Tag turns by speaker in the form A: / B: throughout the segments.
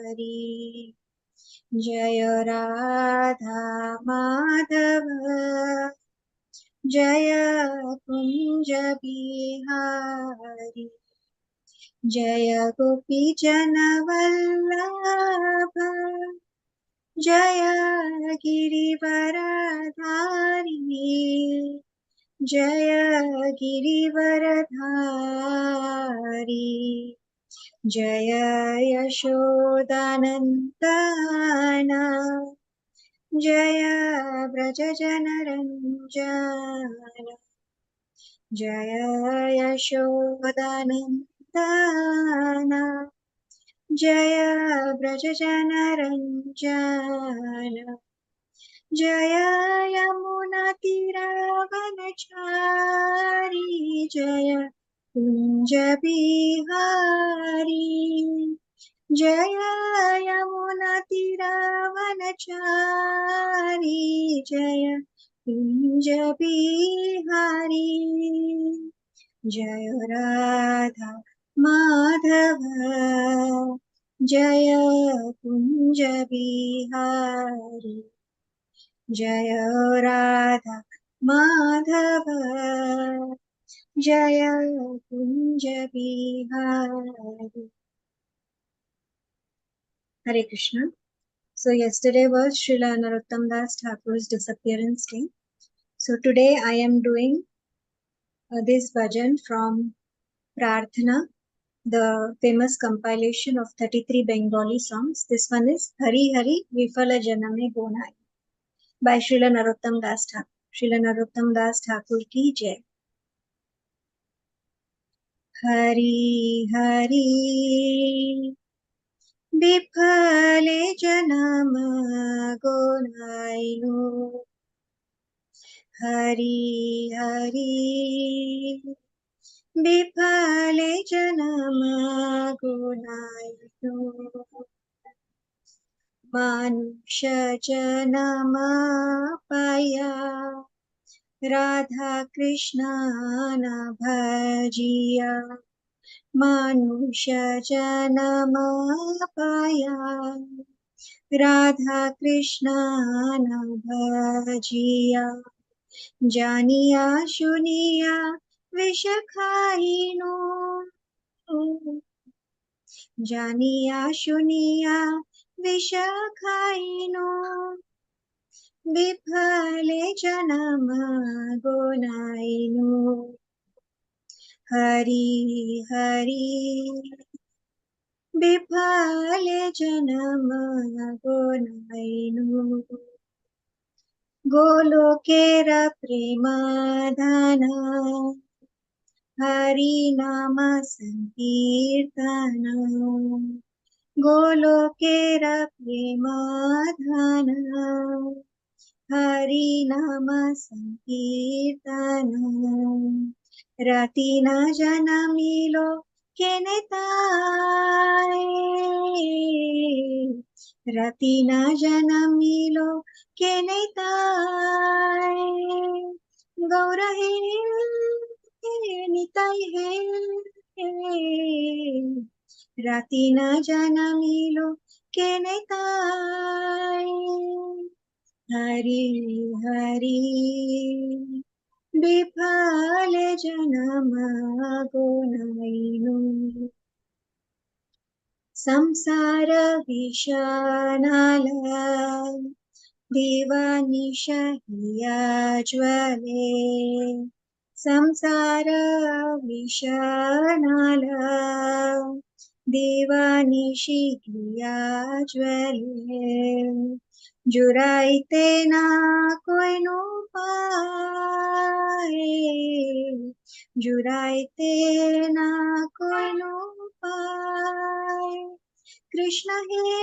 A: हरि। जय राधा माधव जय कुंज बिहारी। जय गोपी जन वल्लभ जय गिरिवरधारी। जय गिरिवरधारी। जय यशोदानन्दन जय व्रजजनरञ्जन। जय यशोदानन्दन जय व्रजजनरञ्जन। जय यमुनातीरवनचारी। जय कुञ्ज बिहारी। जय यमुनातीरवनचारी। जय कुञ्ज बिहारी। जय राधा माधव जय कुंज बिहारी। जय राधा माधव जय Kunj Bihari. Hare Krishna. So yesterday was Srila Narottam Das Thakur's disappearance day. So today I am doing this bhajan from Prarthana, the famous compilation of 33 Bengali songs. This one is Hari Hari Vifala Janame Gonai by Srila Narottam Das Thakur. Srila Narottam Das Thakur ki jai. Hari Hari Vifale Janama Gonai. Hari Hari Vifale Janama Gonai. Manusha Janama Paya Radha Krishna na bhajiya. Manusha Janama Paya Radha Krishna na bhajiya. Janiya shuniya vishakhaino. Janiya shuniya vishakhaino. Vifale janama gonaino. Hari Hari Vifale janama gonaino. Golokera premadhana Hari nama sankirtana. Golokera premadhana Hari nama sankirtana. Ratina janamilo kenetai. Ratina janamilo kenetai. Gaura he nitai he. Ratina janamilo kenetai. Hari Hari Vifale janama gonaino. Samsara vishanala Divanisha hiya jwale. Samsara vishanala Divanishi hiya jwale. जुराइते ना कोई no पाए. जुराइते ना कोई no पाए. कृष्ण हे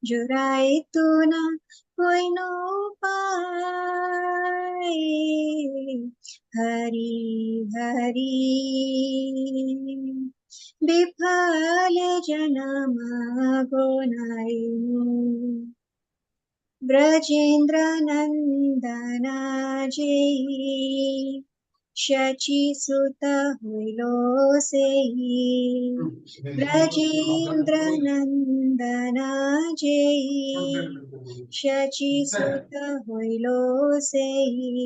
A: जुराए तो ना कोई no पाए. Hari Hari Vifale janama gonaino. Brajendra nandana jai Shachi सुत हुइलो सेई ब्रजेन्द्र नंदन जेई शची सुत हुइलो सेई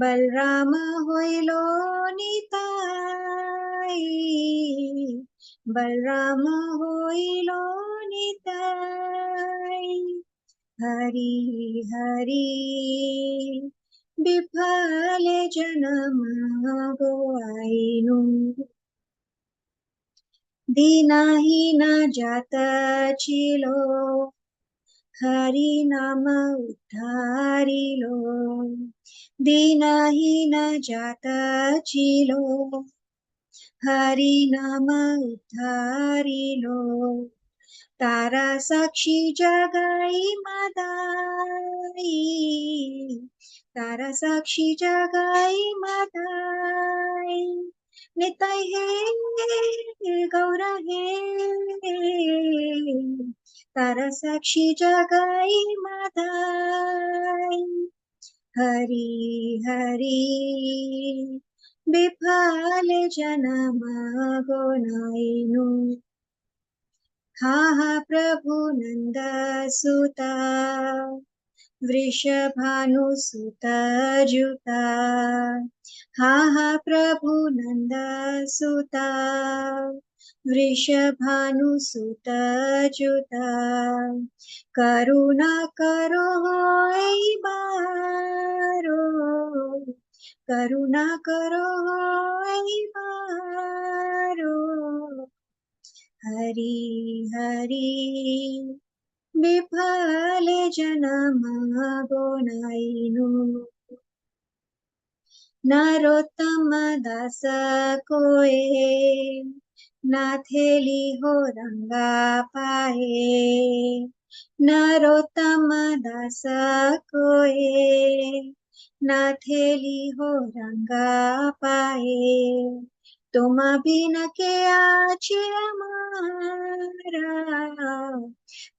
A: बलराम हुइलो निताई बलराम हुइलो निताई हरि हरि विफल जन्म गोआइनु दीनहीन जात छिलो हरि नाम उद्धारिलो दीनहीन जात छिलो हरि नाम उद्धारिलो तारा साक्षी जगाई मादाई तारा साक्षी जगाई मादाई निताई हे गौर हे तारा साक्षी जगाई मादाई हरि हरि विफल जन्म गोनाइनु हा हा प्रभु नंद सुता वृषभानुसुत जुता हा हा प्रभु नंद सुता वृषभानुसुत जुता करुणा करो होई बारो करुणा करो होई बारो हरि हरि विफल जन्म गोनाइनु नरोत्तम दास कोए नाथेली हो रंगा पाए नरोत्तम दास कोए नाथेली हो रंगा पाए तुम बिन के आछे अमारा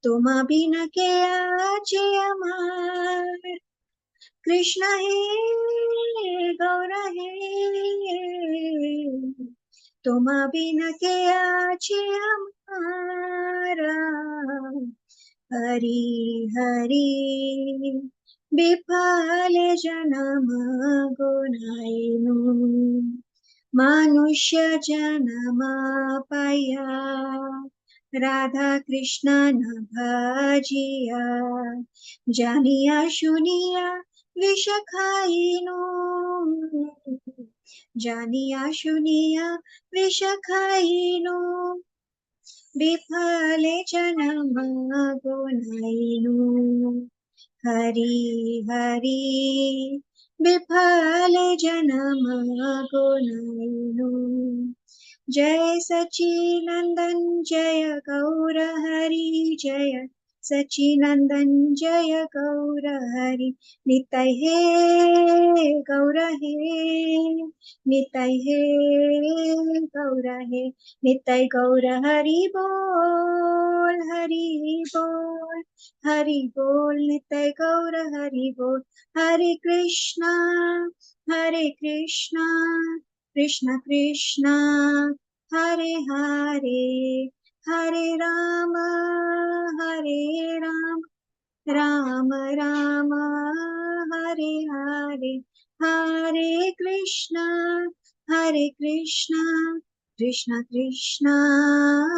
A: तुम बिन के आछे अमार कृष्ण हे गौर हे तुम बिन के आछे अमारा हरि हरि विफल जन्म गोनाइनु मनुष्य जन्म पाया राधा कृष्ण न भजिया जानिया सुनिया विष खाइनु जानिया सुनिया विष खाइनु विफल जन्म गोनाइनु हरि हरि विफल जन्म गोनाइनु जय सच्चिनंदन जय गौर हरि जय सच्चिनंदन जय गौर हरि निताय हे गौर हे निताय हे गौर हे निताय गौर हरि बोल हरि बोल निताय गौर हरि बोल हरे Krishna Krishna Krishna Hare Hare Hare Ram Ram Ram Hare Hare Hare Krishna Krishna Krishna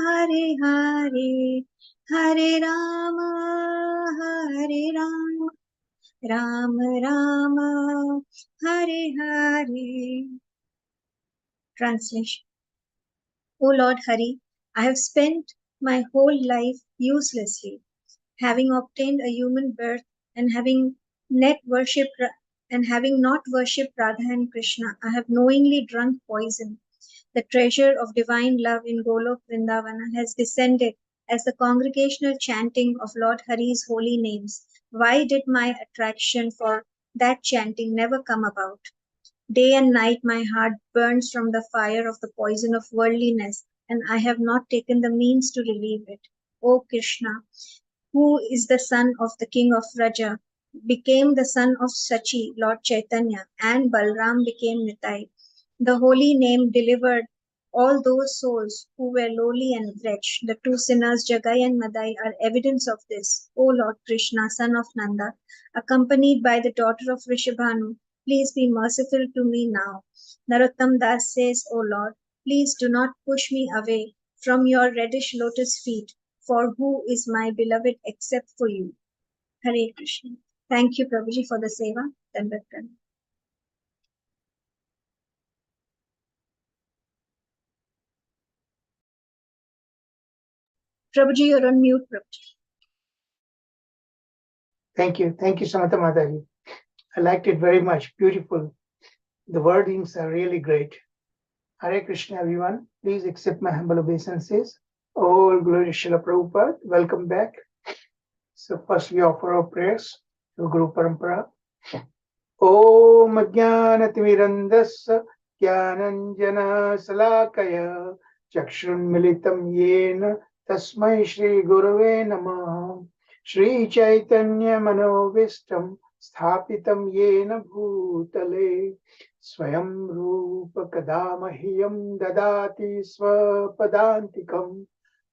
A: Hare Hare Hare Ram Ram Ram Hare Hare Translation. O Lord Hari, I have spent my whole life uselessly, having obtained a human birth and having net worshipped and having not worshipped Radha and Krishna. I have knowingly drunk poison. The treasure of divine love in Golok Vrindavana has descended as the congregational chanting of Lord Hari's holy names. Why did my attraction for that chanting never come about? Day and night my heart burns from the fire of the poison of worldliness, and I have not taken the means to relieve it. O Krishna, who is the son of the king of Raja, became the son of Sachi, Lord Chaitanya, and Balram became Nitai. The holy name delivered all those souls who were lowly and wretched. The two sinners, Jagai and Madai, are evidence of this. O Lord Krishna, son of Nanda, accompanied by the daughter of Rishabhanu, please be merciful to me now. Narottam Das says, O Lord, please do not push me away from your reddish lotus feet, for who is my beloved except for you? Hare Krishna. Thank you, Prabhuji, for the seva. Dandavat Pranam. Prabhuji, you're on mute, Prabhuji.
B: Thank you, Samantha Mataji. I liked it very much. Beautiful. The wordings are really great. Hare Krishna, everyone. Please accept my humble obeisances. All glory to Srila Prabhupada. Welcome back. So first we offer our prayers to Guru Parampara. Om Ajnanatimirandasya Jnananjana Salakaya Chakshunmilitam Yena Tasmai Shri Gurave Namah Shri Chaitanya Manovistam Sthapitam Yena Bhutale Swayam Rupa Kadamahyam Dadati Swapadantikam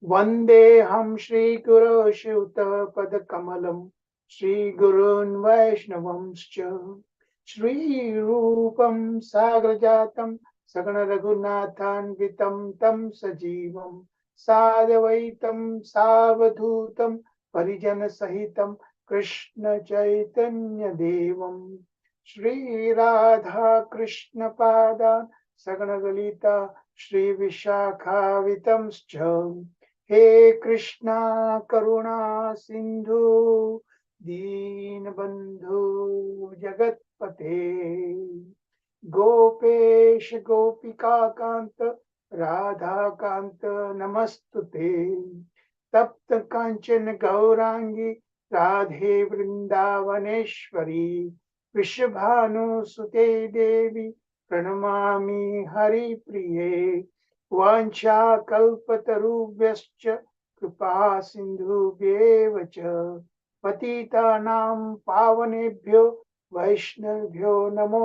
B: Vandeham Shri Guru Shuta Padakamalam Shri Gurun Vaishnavamscha Shri Rupam Sagrajatam Sagana Raghunathanvitam Tam Sajivam Sadavaitam Savadhutam Parijana Sahitam Krishna Chaitanya Devam Shri Radha Krishna Padan Sagana Galita Shri Vishakhavitam Scham He Krishna Karuna Sindhu Deenbandhu Jagatpate Gopesh Gopika Kanta Radha Kanta Namastute Tapta Kanchan Gaurangi Radhe Vrindavaneshwari Vishabhanu Sute Devi Pranamami Hari Priye Vancha Kalpatarubhyascha Kripa Sindhubhyevacha Patitanam Pavanebhyo Vaishnavbhyo Namo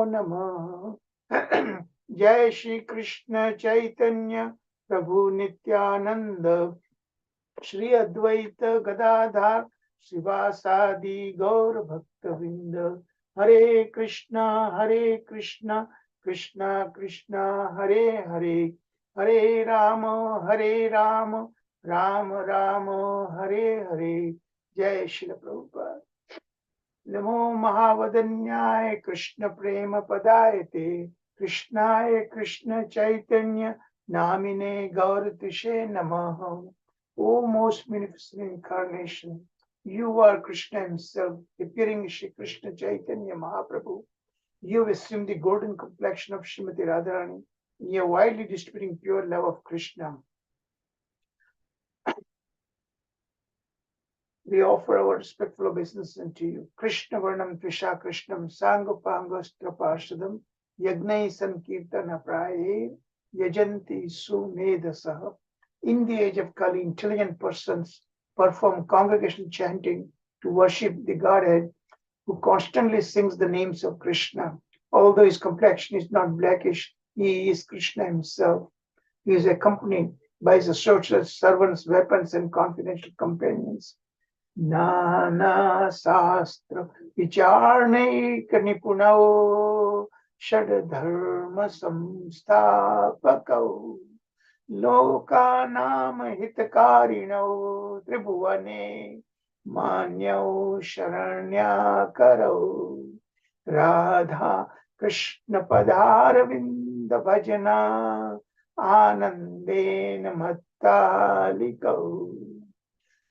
B: Namah Jai Shri Krishna Chaitanya Prabhu Nityananda Shri Advaita Gadadhar Srivasadi Gaur Bhaktavinda Hare Krishna Krishna Krishna Hare Hare Hare Rama Rama Rama Hare Hare Jai Shri Prabhupada Namo Mahavadanyaya Krishna Prema Padayate Krishnaya Krishna Chaitanya Namine Gauratishe Namaha. O most magnificent incarnation, you are Krishna himself, appearing Shri Krishna Chaitanya Mahaprabhu. You have assumed the golden complexion of Srimati Radharani, and you are widely distributing pure love of Krishna. We offer our respectful obeisance unto you. Krishna Varnam Trisha Krishnam Sangopangastra Parshadam Yagnai Sankirtana Praye Yajanti Sumedasah. In the age of Kali, intelligent persons perform congregational chanting to worship the Godhead who constantly sings the names of Krishna. Although his complexion is not blackish, he is Krishna himself. He is accompanied by his associates, servants, weapons, and confidential companions. Nana Sastra Vicharnaik Nipunao Shadadharma Samstapakao Lokanam Hitakarino Tribhuvane Manyao Sharanyakaro Radha Krishna Padaravinda Bhajana Anandena Mattalikau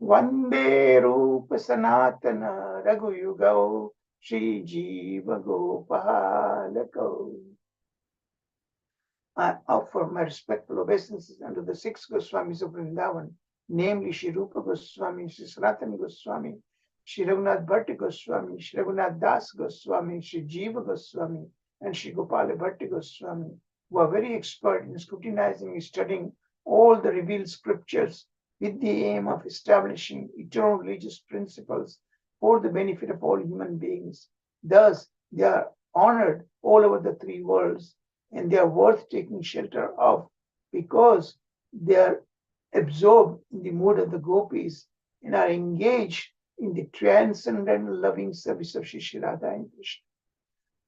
B: Vande Rupa Sanatana Raghuyugao Shri Jiva Gopalakau. I offer my respectful obeisances unto the 6 Goswamis of Vrindavan, namely Shri Rupa Goswami, Shri Sanatana Goswami, Shri Raghunath Bhatti Goswami, Shri Raghunath Das Goswami, Shri Jiva Goswami, and Shri Gopala Bhatti Goswami, who are very expert in scrutinizing and studying all the revealed scriptures with the aim of establishing eternal religious principles for the benefit of all human beings. Thus, they are honored all over the three worlds, and they are worth taking shelter of because they are absorbed in the mood of the gopis and are engaged in the transcendent loving service of Shri Radha and Krishna.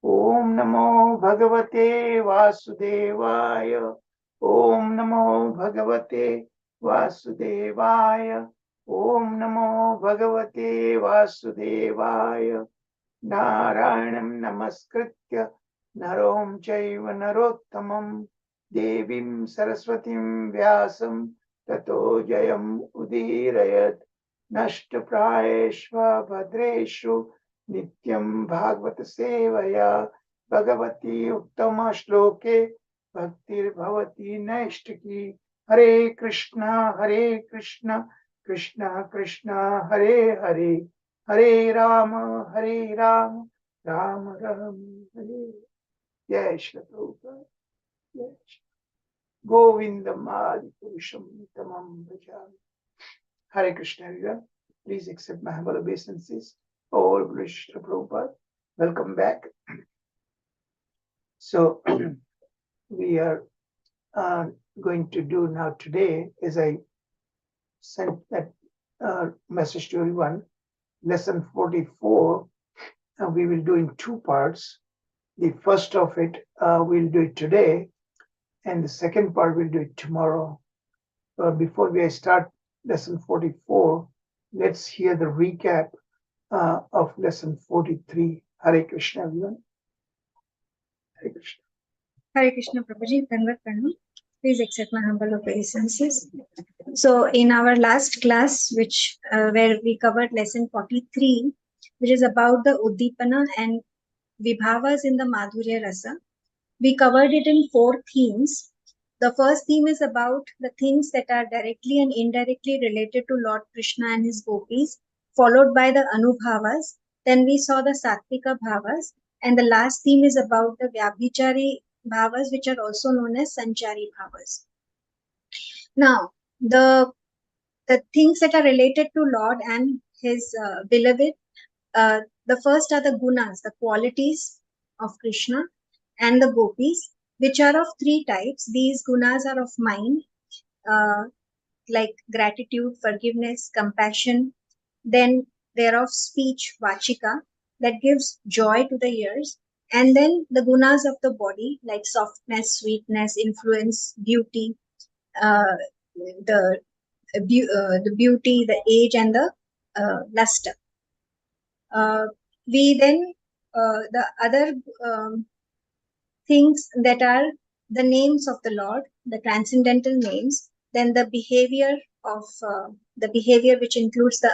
B: Om Namo Bhagavate Vasudevaya. Om Namo Bhagavate Vasudevaya. Om Namo Bhagavate Vasudevaya. Narayanam Namaskritya Narom Chaiva Narottamam Devim Saraswatim Vyasam Tato Jayam Udirayat Nashtaprayeshva Bhadreshu Nityam Bhagavata Sevaya Bhagavati Uttama Shloke Bhaktir Bhavati Naishtaki Hare Krishna Krishna Krishna Hare Hare Hare Rama Rama Rama Hare. Jai Shri Prabhupada. Jai Shri Govindam Adi Purusham Tamam Bhajami. Hare Krishna everyone. Please accept my humble obeisances. All glory Shri Prabhupada. Welcome back. So we are going to do now today, as I sent that message to everyone, lesson 44, we will do in two parts. The first of it, we'll do it today, and the second part, we'll do it tomorrow. Before we start lesson 44, let's hear the recap of lesson 43. Hare Krishna, everyone. Hare Krishna.
A: Hare Krishna, Prabhuji. Dandavat Pranam. Please accept my humble obeisances. So, in our last class, which where we covered lesson 43, which is about the Uddipana and Vibhavas in the Madhurya Rasa, we covered it in 4 themes. The first theme is about the things that are directly and indirectly related to Lord Krishna and his gopis, followed by the Anubhavas. Then we saw the Sattvika Bhavas, and the last theme is about the Vyabhichari Bhavas, which are also known as Sanchari Bhavas. Now, the things that are related to Lord and his beloved, the first are the gunas, the qualities of Krishna and the gopis, which are of 3 types. These gunas are of mind, like gratitude, forgiveness, compassion. Then they're of speech, vachika, that gives joy to the ears. And then the gunas of the body, like softness, sweetness, influence, beauty, the beauty, the age, and the luster. We then, the other things that are the names of the Lord, the transcendental names, then the behavior which includes the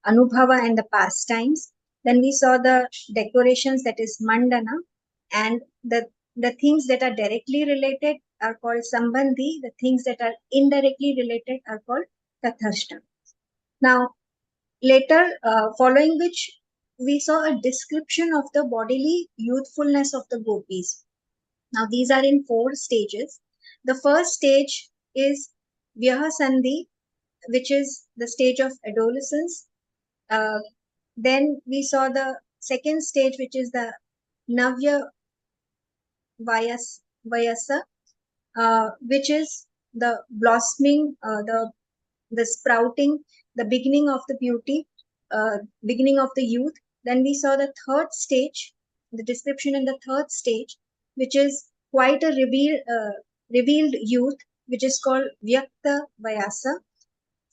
A: Anubhava and the pastimes. Then we saw the decorations, that is Mandana, and the things that are directly related are called Sambandhi, the things that are indirectly related are called Tathashta. Now, later, following which, we saw a description of the bodily youthfulness of the gopis. Now, these are in 4 stages. The first stage is Vyahasandhi, which is the stage of adolescence. Then we saw the second stage, which is the Navya Vayasa, which is the blossoming, the sprouting, the beginning of the beauty, beginning of the youth. Then we saw the third stage, the description in the third stage, which is quite a revealed youth, which is called Vyakta Vayasa,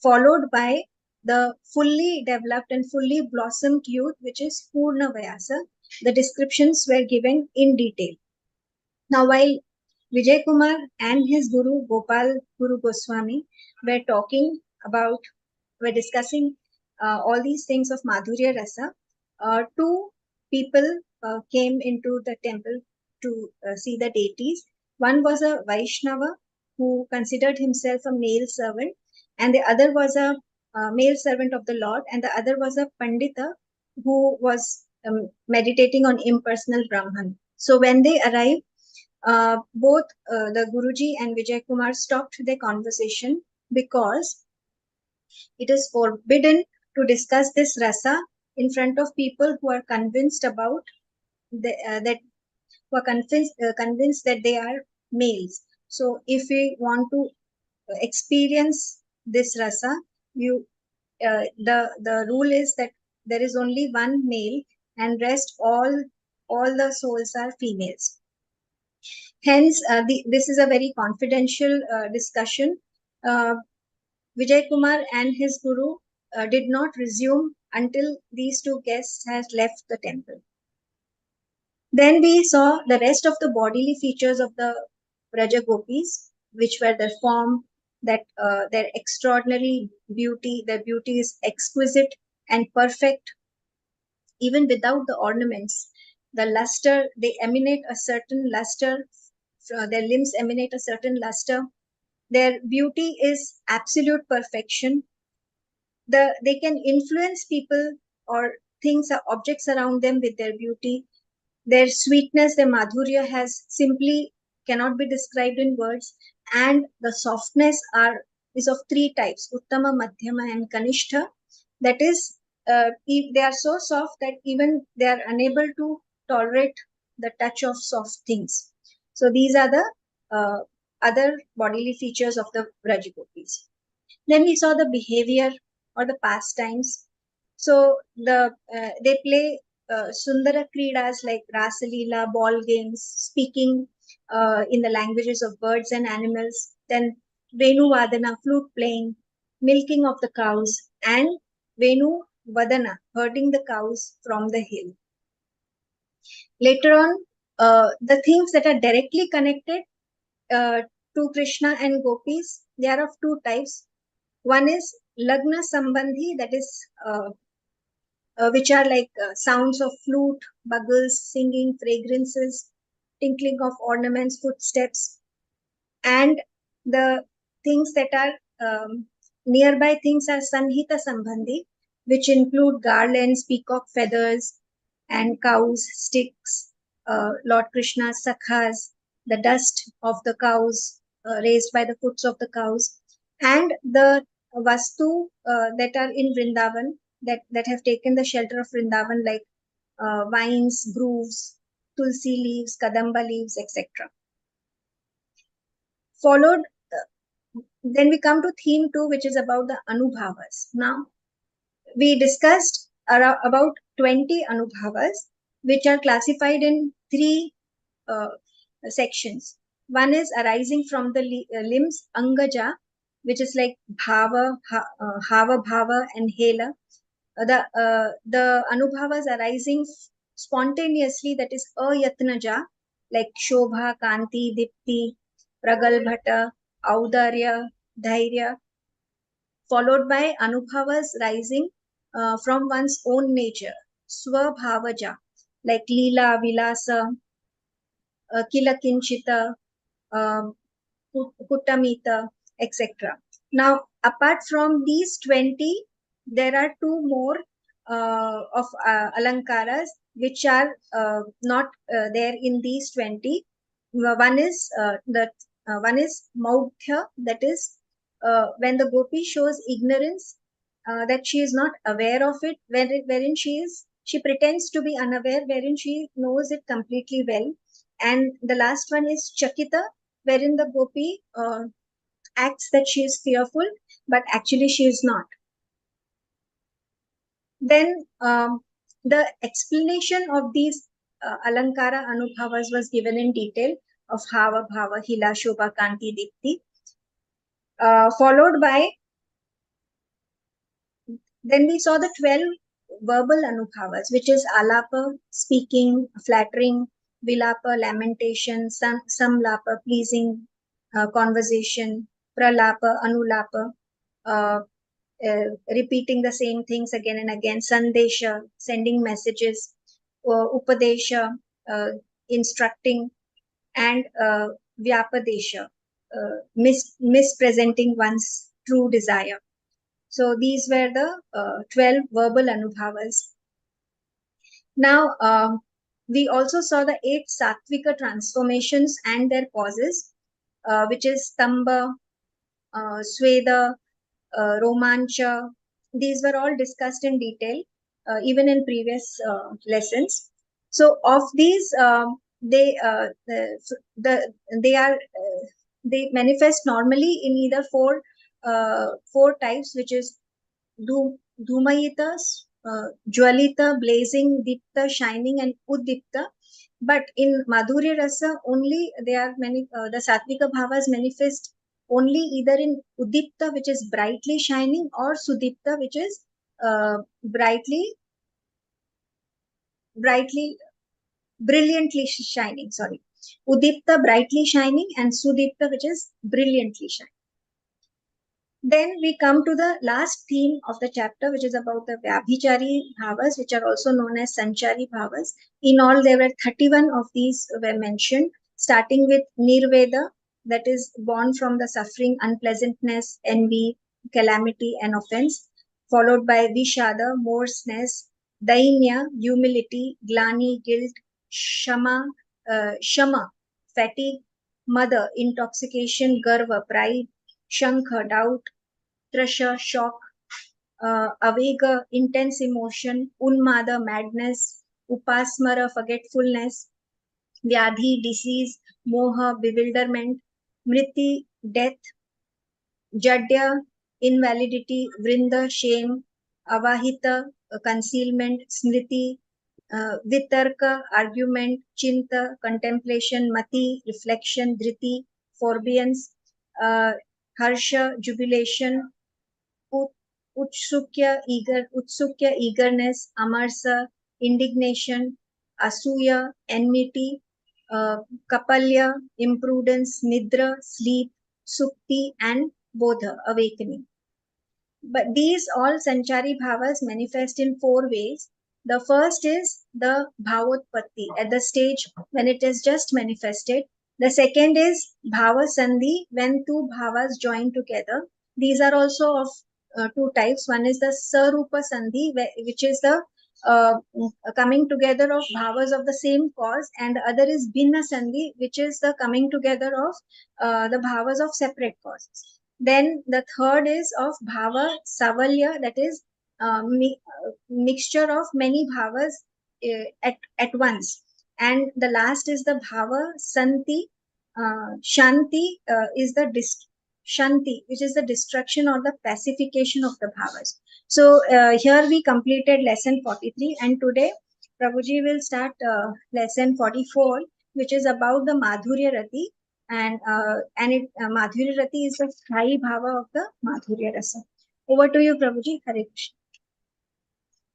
A: followed by the fully developed and fully blossomed youth, which is Purna Vayasa. The descriptions were given in detail. Now, while Vijay Kumar and his guru Gopal Guru Goswami were discussing all these things of Madhurya Rasa, 2 people came into the temple to see the deities. One was a Vaishnava who considered himself a male servant, and the other was a male servant of the Lord, and the other was a Pandita who was meditating on impersonal Brahman. So when they arrived, both the Guruji and Vijay Kumar stopped their conversation because it is forbidden to discuss this rasa in front of people who are convinced about that who are convinced that they are males. So if we want to experience this rasa, you the rule is that there is only one male and rest all the souls are females. Hence, this is a very confidential discussion. Uh, Vijay Kumar and his guru did not resume until these two guests had left the temple. Then we saw the rest of the bodily features of the Braja Gopis, which were their form, that their extraordinary beauty. Their beauty is exquisite and perfect, even without the ornaments. The luster, they emanate a certain luster. Their limbs emanate a certain luster. Their beauty is absolute perfection. They can influence people or things or objects around them with their beauty. Their sweetness, their madhurya has simply cannot be described in words. And the softness is of three types: uttama, madhyama, and kanishtha. That is, they are so soft that even they are unable to tolerate the touch of soft things. So these are the other bodily features of the Vrajagopis. Then we saw the behavior or the pastimes. So they play Sundara Kridas like Rasalila, ball games, speaking in the languages of birds and animals, then Venu Vadana, flute playing, milking of the cows, and Venu Vadana, herding the cows from the hill. Later on, the things that are directly connected uh, to Krishna and Gopis, they are of two types. One is Lagna Sambandhi, that is which are like sounds of flute, bugles, singing, fragrances, tinkling of ornaments, footsteps, and the things that are nearby things are Sanhita Sambandhi, which include garlands, peacock feathers, and cows, sticks, Lord Krishna's sakhas, the dust of the cows raised by the foots of the cows, and the vastu that are in Vrindavan that have taken the shelter of Vrindavan, like vines, grooves, tulsi leaves, kadamba leaves, etc. Followed, then we come to theme 2, which is about the anubhavas. Now, we discussed about 20 anubhavas, which are classified in three uh, sections. One is arising from the limbs, angaja, which is like bhava, hava bhava, and hela. The anubhavas arising spontaneously, that is ayatnaja, like shobha, kanti, dipti, pragalbhata, audarya, dhairya, followed by anubhavas rising from one's own nature, swabhavaja, like lila, vilasa, kilakinchita, um, Kuttamita, etc. Now, apart from these 20, there are two more of alankaras which are not there in these 20. One is Maudhya, that is when the gopi shows ignorance, that she is not aware of it, wherein she pretends to be unaware, wherein she knows it completely well. And the last one is Chakita, wherein the gopi acts that she is fearful, but actually she is not. Then the explanation of these Alankara Anubhavas was given in detail of Hava Bhava, Hila, Shobha, Kanti, Dipti, followed by, then we saw the 12 verbal Anubhavas, which is Alapa, speaking, flattering, Vilapa, lamentation, Samlapa, pleasing, conversation, Pralapa, Anulapa, uh, repeating the same things again and again, Sandesha, sending messages, Upadesha, instructing, and Vyapadesha, mispresenting one's true desire. So these were the 12 verbal anubhavas. Now, we also saw the 8 sattvika transformations and their causes, which is Stamba, Sweda, Romancha. These were all discussed in detail. even in previous lessons. So of these, they they are they manifest normally in either four types, which is Dhumayita, Jwalita, blazing, Dipta, shining, and Uddipta. But in Madhurya Rasa, only they are many. The Sattvika Bhavas manifest only either in Uddipta, which is brightly shining, or Sudipta, which is brightly, brilliantly shining. Sorry, Udipta brightly shining, and Sudipta, which is brilliantly shining. Then we come to the last theme of the chapter, which is about the Vyabhichari bhavas, which are also known as Sanchari bhavas. In all, there were 31 of these were mentioned, starting with Nirveda, that is born from the suffering, unpleasantness, envy, calamity, and offense, followed by Vishada, morseness, Dainya, humility, Glani, guilt, Shama, fatigue, Mother, intoxication, Garva, pride, Shankha, doubt, Trasha, shock, Avega, intense emotion, Unmada, madness, Upasmara, forgetfulness, Vyadhi, disease, Moha, bewilderment, Mriti, death, Jadya, invalidity, Vrinda, shame, Avahita, concealment, Smriti, Vitarka, argument, Chinta, contemplation, Mati, reflection, Dhriti, forbearance, Harsha, jubilation, Utsukya, eagerness, Amarsa, indignation, Asuya, enmity, uh, Kapalya, imprudence, Nidra, sleep, Sukti, and Bodha, awakening. But these all Sanchari bhavas manifest in four ways. The first is the bhavotpatti at the stage when it is just manifested. The second is bhava sandhi, when two bhavas join together. These are also of two types. One is the sarupa sandhi, which is the coming together of bhavas of the same cause, and the other is bhinna sandhi, which is the coming together of the bhavas of separate causes. Then the third is of bhava savalya, that is mixture of many bhavas at once. And the last is the bhava santi. Shanti is the shanti, which is the destruction or the pacification of the bhavas. So here we completed lesson 43, and today Prabhuji will start lesson 44, which is about the Madhurya Rati, and Madhurya Rati is the Sthai Bhava of the Madhurya Rasa. Over to you, Prabhuji. Hare Krishna.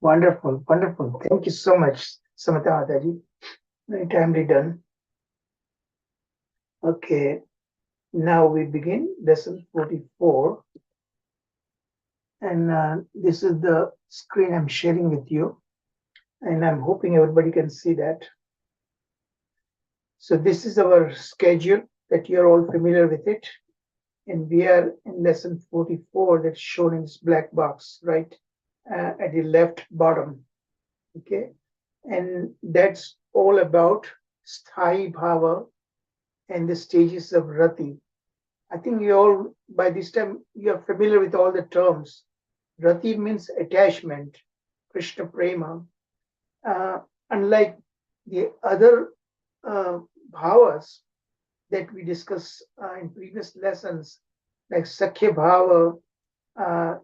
B: Wonderful, wonderful. Thank you so much, Samata Mataji. Very timely done. Okay, now we begin lesson 44. And this is the screen I'm sharing with you. And I'm hoping everybody can see that. So this is our schedule that you're all familiar with it. And we are in lesson 44 that's shown in this black box, right? At the left bottom, okay? And that's all about Sthai Bhava and the stages of Rati. I think you all, by this time, you're familiar with all the terms. Rati means attachment, Krishna Prema. Unlike the other bhavas that we discussed in previous lessons, like Sakhya Bhava,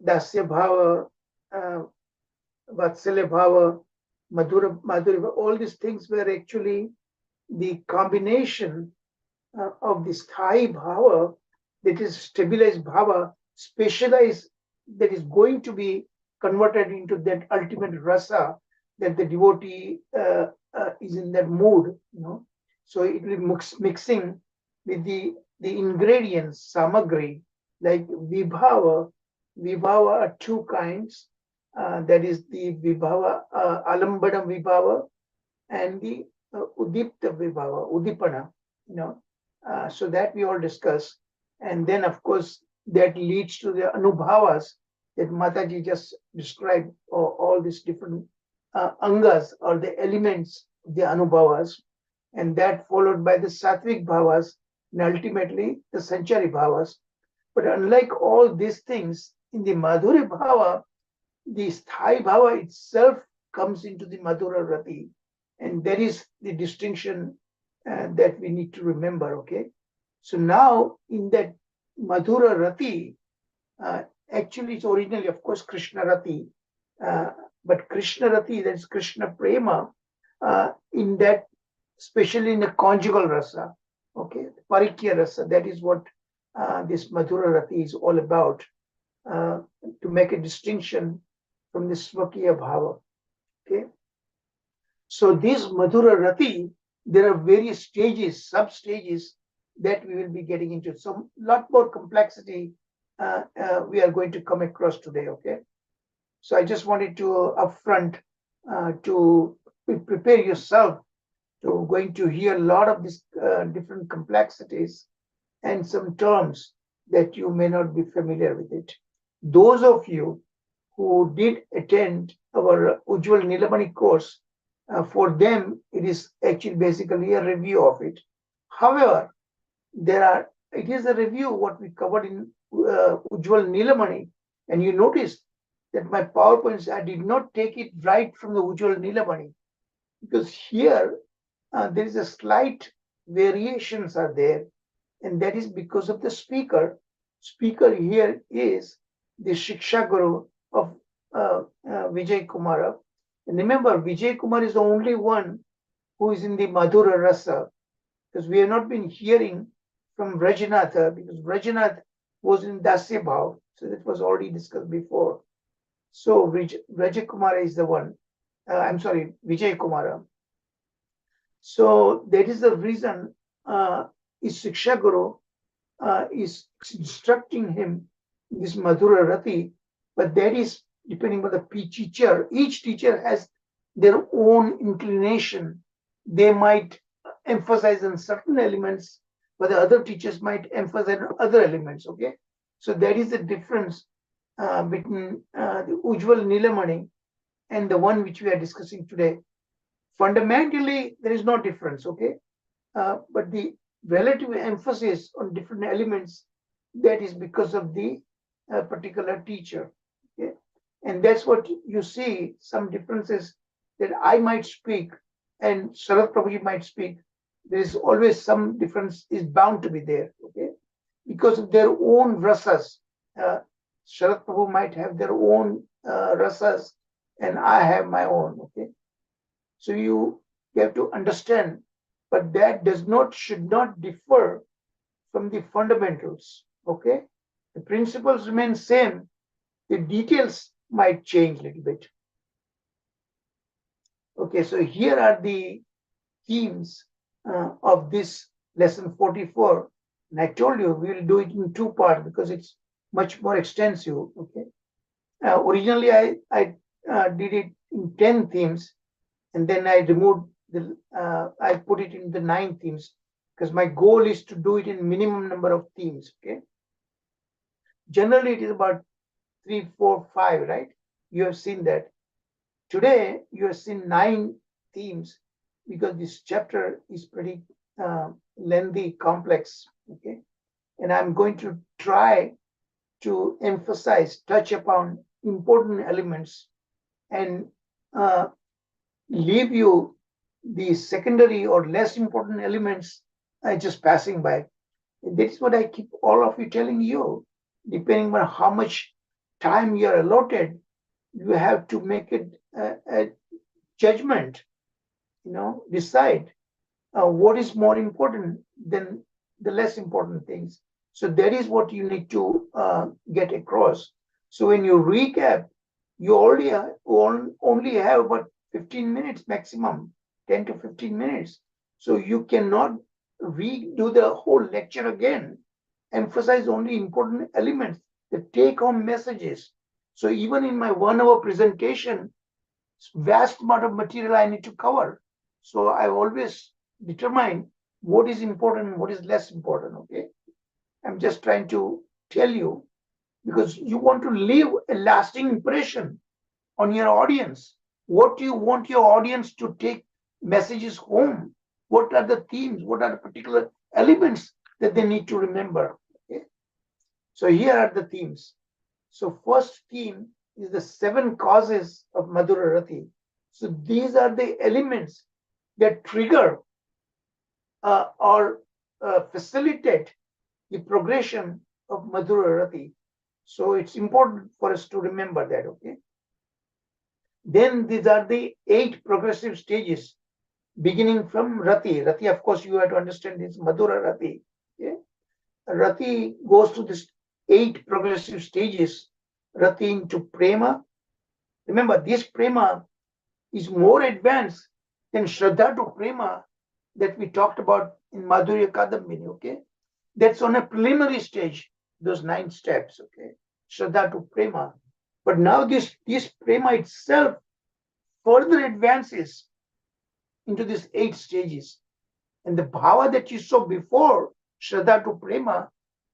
B: Dasya Bhava, Vatsalya Bhava, Madhurya, all these things were actually the combination of this Sthai Bhava, that is stabilized Bhava, specialized, that is going to be converted into that ultimate rasa, that the devotee is in that mood, So it will be mixing with the ingredients, samagri, like vibhava. Vibhava are two kinds. That is the vibhava, alambana vibhava, and the udipta vibhava, udipana, so that we all discuss. And then, of course, that leads to the anubhavas that Mataji just described, all these different angas or the elements of the anubhavas, and that followed by the sattvic bhavas, and ultimately the sanchari bhavas. But unlike all these things, in the madhurya bhava, the sthai bhava itself comes into the Madhura Rati, and that is the distinction that we need to remember. Okay, so now in that Madhura Rati, actually it's originally, of course, Krishna Rati, but Krishna Rati, that is Krishna Prema, in that, especially in the conjugal rasa, okay, Parikya rasa, that is what this Madhura Rati is all about, to make a distinction from the Swakiya Bhava. Okay, so this Madhura Rati, there are various stages, sub-stages that we will be getting into. Some lot more complexity we are going to come across today. Okay, so I just wanted to upfront to prepare yourself to going to hear a lot of these different complexities and some terms that you may not be familiar with it. Those of you who did attend our Ujjwal Nilamani course, for them it is actually basically a review of it. However, it is a review what we covered in Ujjwal Nilamani, and you noticed that my PowerPoints, I did not take it right from the Ujjwal Nilamani, because here there is a slight variations are there, and that is because of the speaker. Speaker here is the Shiksha Guru of Vijay Kumara. And remember, Vijay Kumar is the only one who is in the Madhura Rasa, because we have not been hearing from Rajanath, because Rajanath was in Dasya Bhav, so that was already discussed before. So Vijay Kumara is the one. I'm sorry, Vijay Kumara. So that is the reason his Shiksha Guru is instructing him this Madhura Rati, but that is depending on the teacher. Each teacher has their own inclination. They might emphasize on certain elements, but the other teachers might emphasize on other elements. Okay, so that is the difference between the Ujjwal Nilamani and the one which we are discussing today. Fundamentally, there is no difference. Okay, but the relative emphasis on different elements, that is because of the particular teacher. Okay, and that's what you see, some differences that I might speak and Sarath Prabhuji might speak. There is always some difference is bound to be there. Okay, because of their own rasas. Sarath Prabhu might have their own rasas, and I have my own. Okay, so you have to understand, but that should not differ from the fundamentals. Okay, the principles remain same, the details might change a little bit. Okay, so here are the themes of this lesson 44, and I told you we will do it in two parts because it's much more extensive. Okay, originally I did it in 10 themes, and then I removed I put it in the 9 themes, because my goal is to do it in minimum number of themes. Okay, generally it is about 3, 4, 5, right? You have seen that. Today you have seen 9 themes, because this chapter is pretty lengthy, complex. Okay, and I'm going to try to emphasize, touch upon important elements, and leave you the secondary or less important elements just passing by. And that is what I keep all of you telling you. Depending on how much time you are allotted, you have to make it a judgment, decide what is more important than the less important things. So that is what you need to get across. So when you recap, you already only have about 15 minutes maximum, 10 to 15 minutes. So you cannot redo the whole lecture again. Emphasize only important elements, the take-home messages. So even in my 1 hour presentation, vast amount of material I need to cover. So I always determine what is important and what is less important. Okay, I'm just trying to tell you, because you want to leave a lasting impression on your audience. What do you want your audience to take messages home? What are the themes? What are the particular elements that they need to remember? Okay, so here are the themes. So first theme is the 7 causes of Madhura Rati. So these are the elements that trigger or facilitate the progression of Madhura Rati. So it's important for us to remember that, okay? Then these are the 8 progressive stages beginning from Rati. Rati, of course, you have to understand this Madhura Rati. Okay? Rati goes to this 8 progressive stages. Rati into Prema. Remember, this Prema is more advanced than Shraddha to Prema that we talked about in Madhurya Kadambini, okay? That's on a preliminary stage, those 9 steps, okay? Shraddha to Prema. But now this Prema itself further advances into these 8 stages. And the bhava that you saw before, Shraddha to Prema,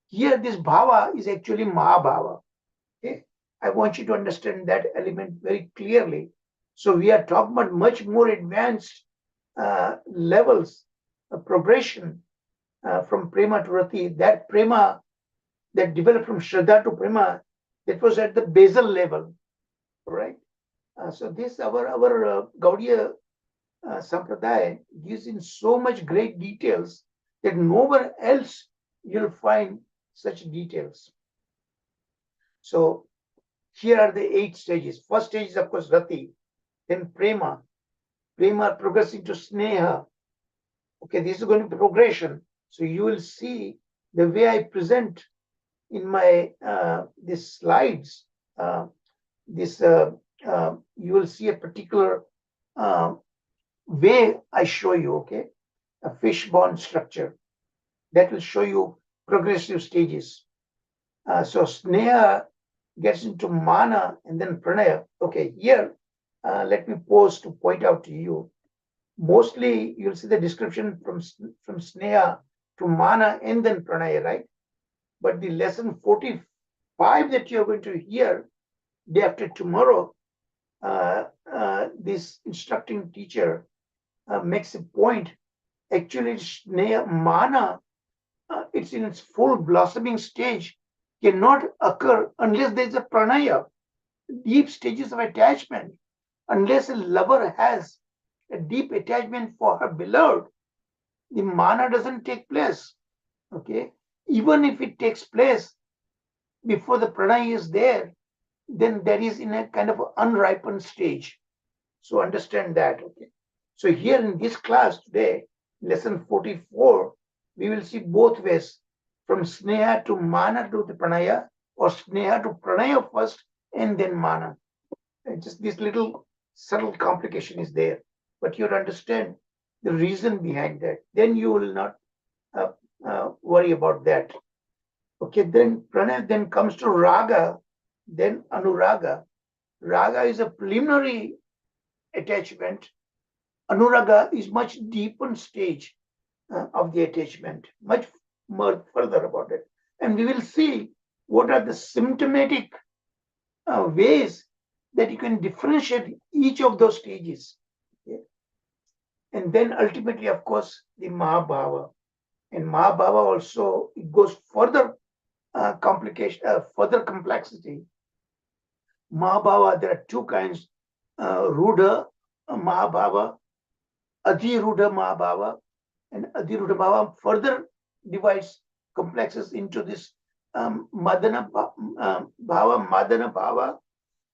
B: here this bhava is actually Mahabhava. Okay? I want you to understand that element very clearly. So we are talking about much more advanced levels of progression from Prema to Rati. That Prema that developed from Shraddha to Prema, that was at the basal level, right? So this our Gaudiya Sampradaya gives in so much great details that nowhere else you'll find such details. So here are the 8 stages. First stage is, of course, Rati, then Prema. Prema progressing to Sneha. Okay, this is going to be progression. So you will see the way I present in my these slides. You will see a particular way I show you. Okay, a fishbone structure that will show you progressive stages. So Sneha gets into Mana and then Pranaya. Okay, here let me pause to point out to you. Mostly you'll see the description from Sneha to Mana and then Pranaya, right? But the lesson 45 that you're going to hear day after tomorrow, this instructing teacher makes a point. Actually, Sneha, Mana, it's in its full blossoming stage, cannot occur unless there's a pranaya, deep stages of attachment. Unless a lover has a deep attachment for her beloved, the mana doesn't take place. Okay, even if it takes place before the pranaya is there, then that is in a kind of unripened stage. So understand that. Okay, so here in this class today, lesson 44, we will see both ways, from Sneha to Mana to the Pranaya, or Sneha to Pranaya first and then Mana. And just this little subtle complication is there, but you'll understand the reason behind that. Then you will not worry about that. Okay, then Pranaya then comes to Raga, then Anuraga. Raga is a preliminary attachment. Anuraga is much deeper stage of the attachment, much more further about it. And we will see what are the symptomatic ways that you can differentiate each of those stages. Okay? And then ultimately, of course, the Mahabhava. And Mahabhava also, it goes further complication, further complexity. Mahabhava, there are 2 kinds, Rudha Mahabhava, Adhirudha Mahabhava, and Adhirudha Bhava further divides complexes into this Madana Bhava, Madana Bhava,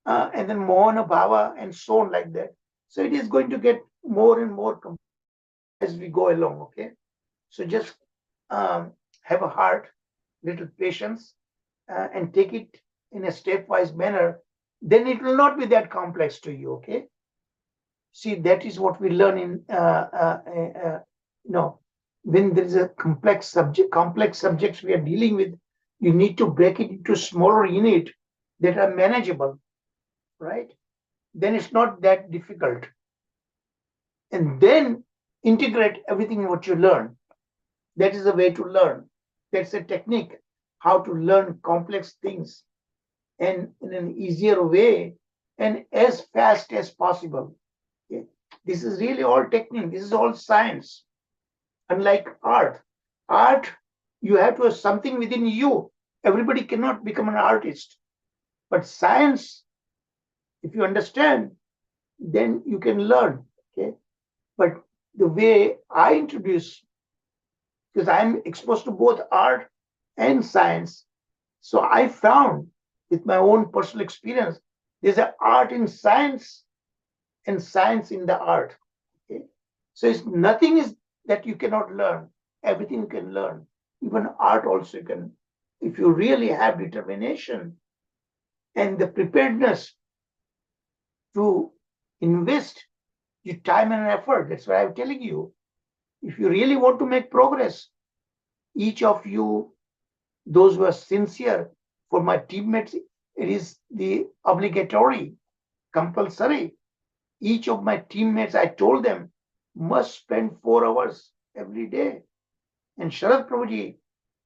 B: and then Mohana Bhava, and so on like that. So it is going to get more and more complex as we go along, okay? So just have a heart, little patience, and take it in a stepwise manner. Then it will not be that complex to you, okay? See, that is what we learn in, when there is a complex subjects we are dealing with, you need to break it into smaller units that are manageable, right? Then it's not that difficult. And then integrate everything what you learn. That is the way to learn. That's a technique, how to learn complex things and in an easier way and as fast as possible. Okay? This is really all technique. This is all science. Unlike art, you have to have something within you. Everybody cannot become an artist. But science, if you understand, then you can learn. Okay, but the way I introduce, because I'm exposed to both art and science, so I found with my own personal experience, there's an art in science and science in the art. Okay, so it's nothing is that you cannot learn. Everything you can learn. Even art also you can, if you really have determination and the preparedness to invest your time and effort. That's what I'm telling you. If you really want to make progress, each of you, those who are sincere, for my teammates, it is the obligatory, compulsory. Each of my teammates, I told them, must spend 4 hours every day. And Sharad Prabhuji,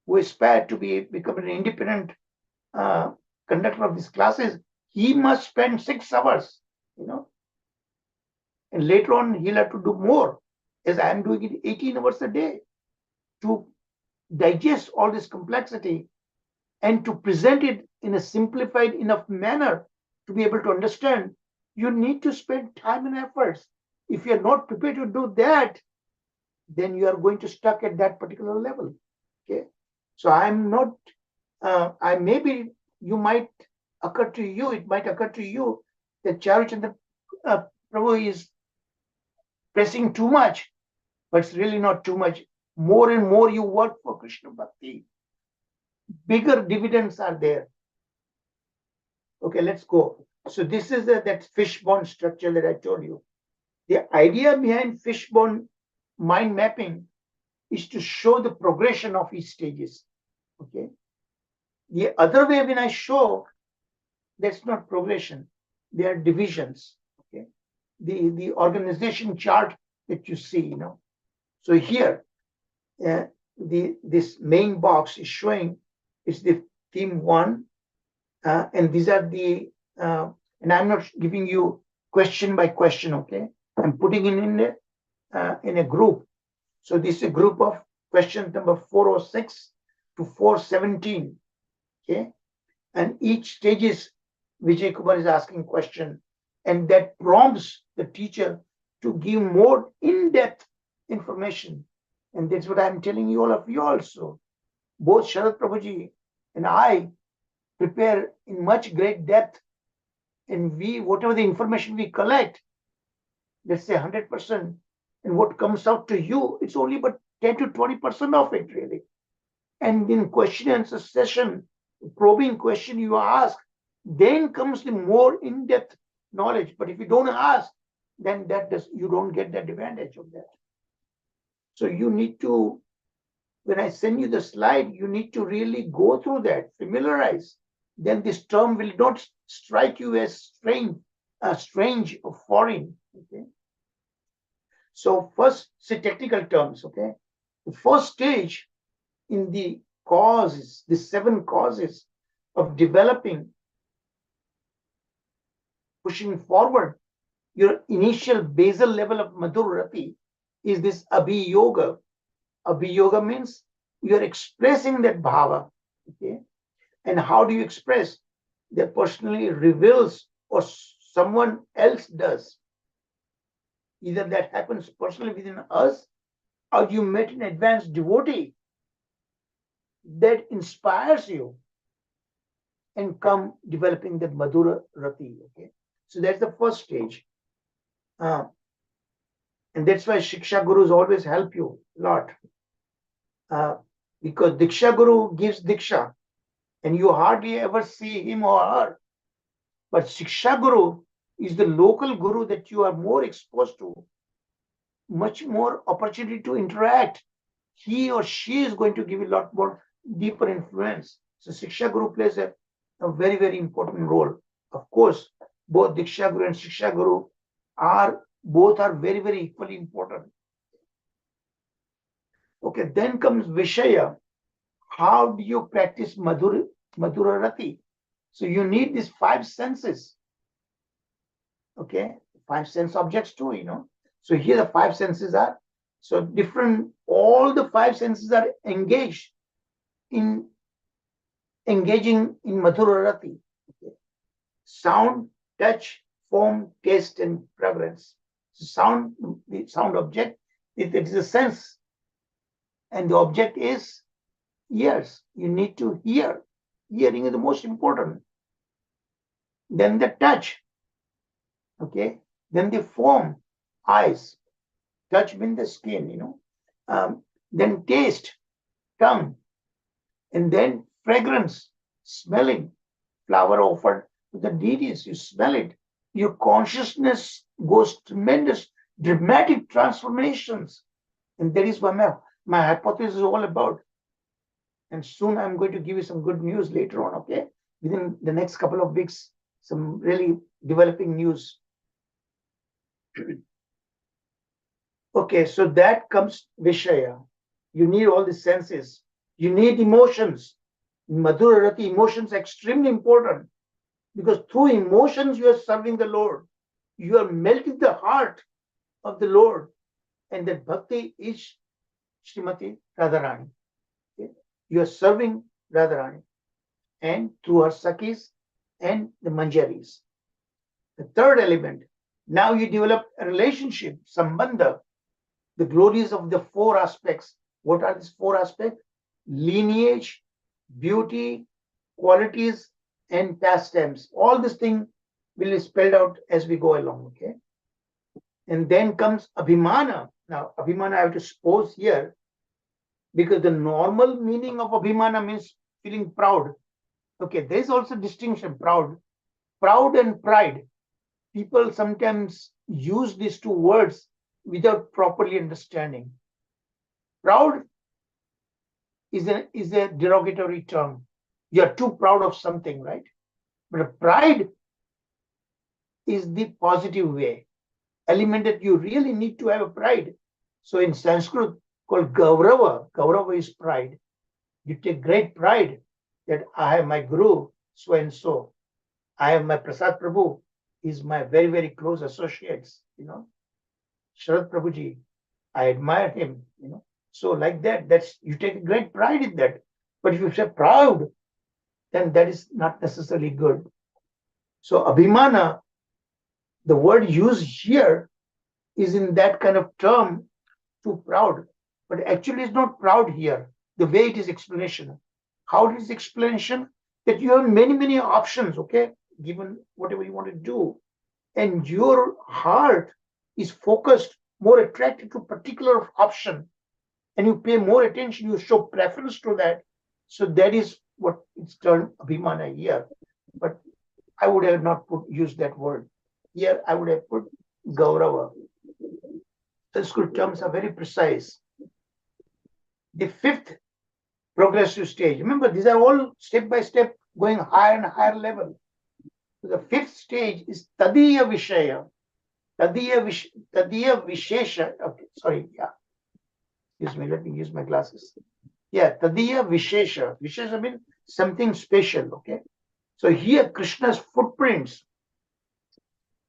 B: who aspired to become an independent uh, conductor of these classes, he must spend 6 hours, you know, and later on he'll have to do more, as I am doing it 18 hours a day to digest all this complexity and to present it in a simplified enough manner to be able to understand. You need to spend time and efforts. If you're not prepared to do that, then you are going to stuck at that particular level. Okay, so I'm not. I maybe you might occur to you. It might occur to you that Charuchandra Prabhu is pressing too much, but it's really not too much. More and more you work for Krishna Bhakti, bigger dividends are there. Okay, let's go. So this is that fishbone structure that I told you. The idea behind fishbone mind mapping is to show the progression of each stages. Okay. The other way when I show, that's not progression, they are divisions. Okay. The organization chart that you see, you know. So here, this main box is showing is the theme 1, and these are the and I'm not giving you question by question. Okay, I'm putting it in a group. So this is a group of questions number 406 to 417. Okay, and each stage is Vijay Kumar is asking question, and that prompts the teacher to give more in-depth information. And that's what I'm telling you, all of you also. Both Sharad Prabhuji and I prepare in much great depth, and we, whatever the information we collect, let's say 100%, and what comes out to you, it's only but 10 to 20% of it, really. And in question and answer session, probing question you ask, then comes the more in-depth knowledge. But if you don't ask, then you don't get that advantage of that. So you need to, when I send you the slide, you need to really go through that, familiarize. Then this term will not strike you as strange or foreign. Okay. So first, say technical terms. Okay. The first stage in the causes, the 7 causes of developing, pushing forward your initial basal level of Madhurati is this Abhiyoga. Abhiyoga means you're expressing that bhava. Okay. And how do you express? That personally reveals or someone else does. Either that happens personally within us, or you met an advanced devotee that inspires you and come developing that Madhura Rati. Okay, so that's the first stage. And that's why Shiksha Gurus always help you a lot. Because Diksha Guru gives Diksha, and you hardly ever see him or her. But Shiksha Guru is the local Guru that you are more exposed to, much more opportunity to interact. He or she is going to give you a lot more deeper influence. So Shiksha Guru plays a very, very important role. Of course, both Diksha Guru and Shiksha Guru both are very, very equally important. Okay, then comes Vishaya. How do you practice Madhura Rati? So you need these 5 senses. Okay, 5 sense objects too, you know. So here the 5 senses are. So all the 5 senses are engaging in Madhura Rati. Okay. Sound, touch, form, taste, and preference. So sound, the sound object, it is a sense, and the object is ears. You need to hear. Hearing is the most important. Then the touch, okay. Then the form, eyes. Touch means the skin, then taste, tongue, and then fragrance, smelling. Flower offered to the deities, you smell it. Your consciousness goes tremendous, dramatic transformations. And that is what my hypothesis is all about. And soon I'm going to give you some good news later on, okay? Within the next couple of weeks, some really developing news. Okay, so that comes Vishaya. You need all the senses. You need emotions. Madhura Rati, emotions are extremely important, because through emotions you are serving the Lord. You are melting the heart of the Lord. And that bhakti is Srimati Radharani. Okay? You are serving Radharani, and through her Sakis and the Manjaris. The third element, now you develop a relationship, Sambandha, the glories of the four aspects. What are these four aspects? Lineage, beauty, qualities, and pastimes. All this thing will be spelled out as we go along, okay? And then comes Abhimana. Now, Abhimana I have to pause here, because the normal meaning of Abhimana means feeling proud. Okay, there is also distinction, proud. Proud and pride. People sometimes use these two words without properly understanding. Proud is a derogatory term. You are too proud of something, right? But pride is the positive way, element that you really need to have a pride. So in Sanskrit, called Gaurava, Gaurava is pride. You take great pride that I have my Guru, so and so. I have my Prasad Prabhu, he's my very, very close associates, Sharad Prabhuji, I admire him, So like that, that's you take great pride in that. But if you say proud, then that is not necessarily good. So Abhimana, the word used here is in that kind of term, too proud. But actually it's not proud here, the way it is explanation. How it is explanation? That you have many, many options, okay? Given whatever you want to do. And your heart is focused, more attracted to a particular option. And you pay more attention, you show preference to that. So that is what it's termed Abhimana here. But I would have not used that word. Here I would have put Gaurava. Sanskrit terms are very precise. The fifth progressive stage. Remember, these are all step by step going higher and higher level. So the fifth stage is Tadiya Vishaya. Tadiya Vishesha. Okay, sorry, yeah. Excuse me, let me use my glasses. Yeah, Tadiya Vishesha. Vishesha means something special, okay? So here Krishna's footprints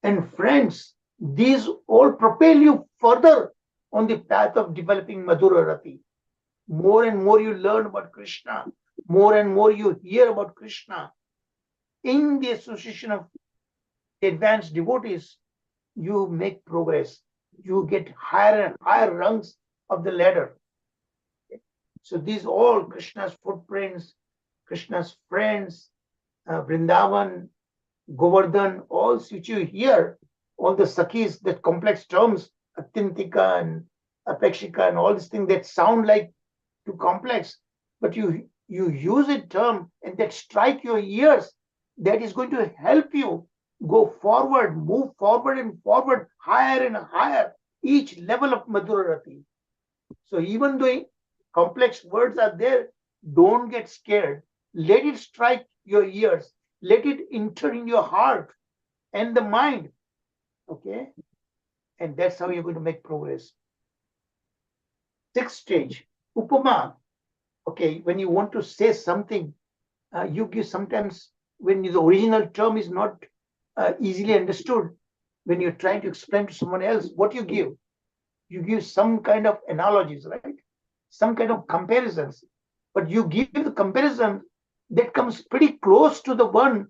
B: and friends, these all propel you further on the path of developing Madhura Rati. More and more you learn about Krishna, more and more you hear about Krishna. In the association of advanced devotees, you make progress. You get higher and higher rungs of the ladder. Okay? So these all Krishna's footprints, Krishna's friends, Vrindavan, Govardhan, all which you hear, all the Sakhis, that complex terms, Atintika and Apekshika and all these things that sound like too complex, but you use a term and that strike your ears, that is going to help you go forward, move forward and forward, higher and higher, each level of Madhura Rati. So even though complex words are there, don't get scared. Let it strike your ears. Let it enter in your heart and the mind. Okay? And that's how you're going to make progress. Sixth stage, Upama. Okay, when you want to say something, you give sometimes when the original term is not easily understood, when you're trying to explain to someone else, what you give some kind of analogies, right? Some kind of comparisons. But you give the comparison that comes pretty close to the one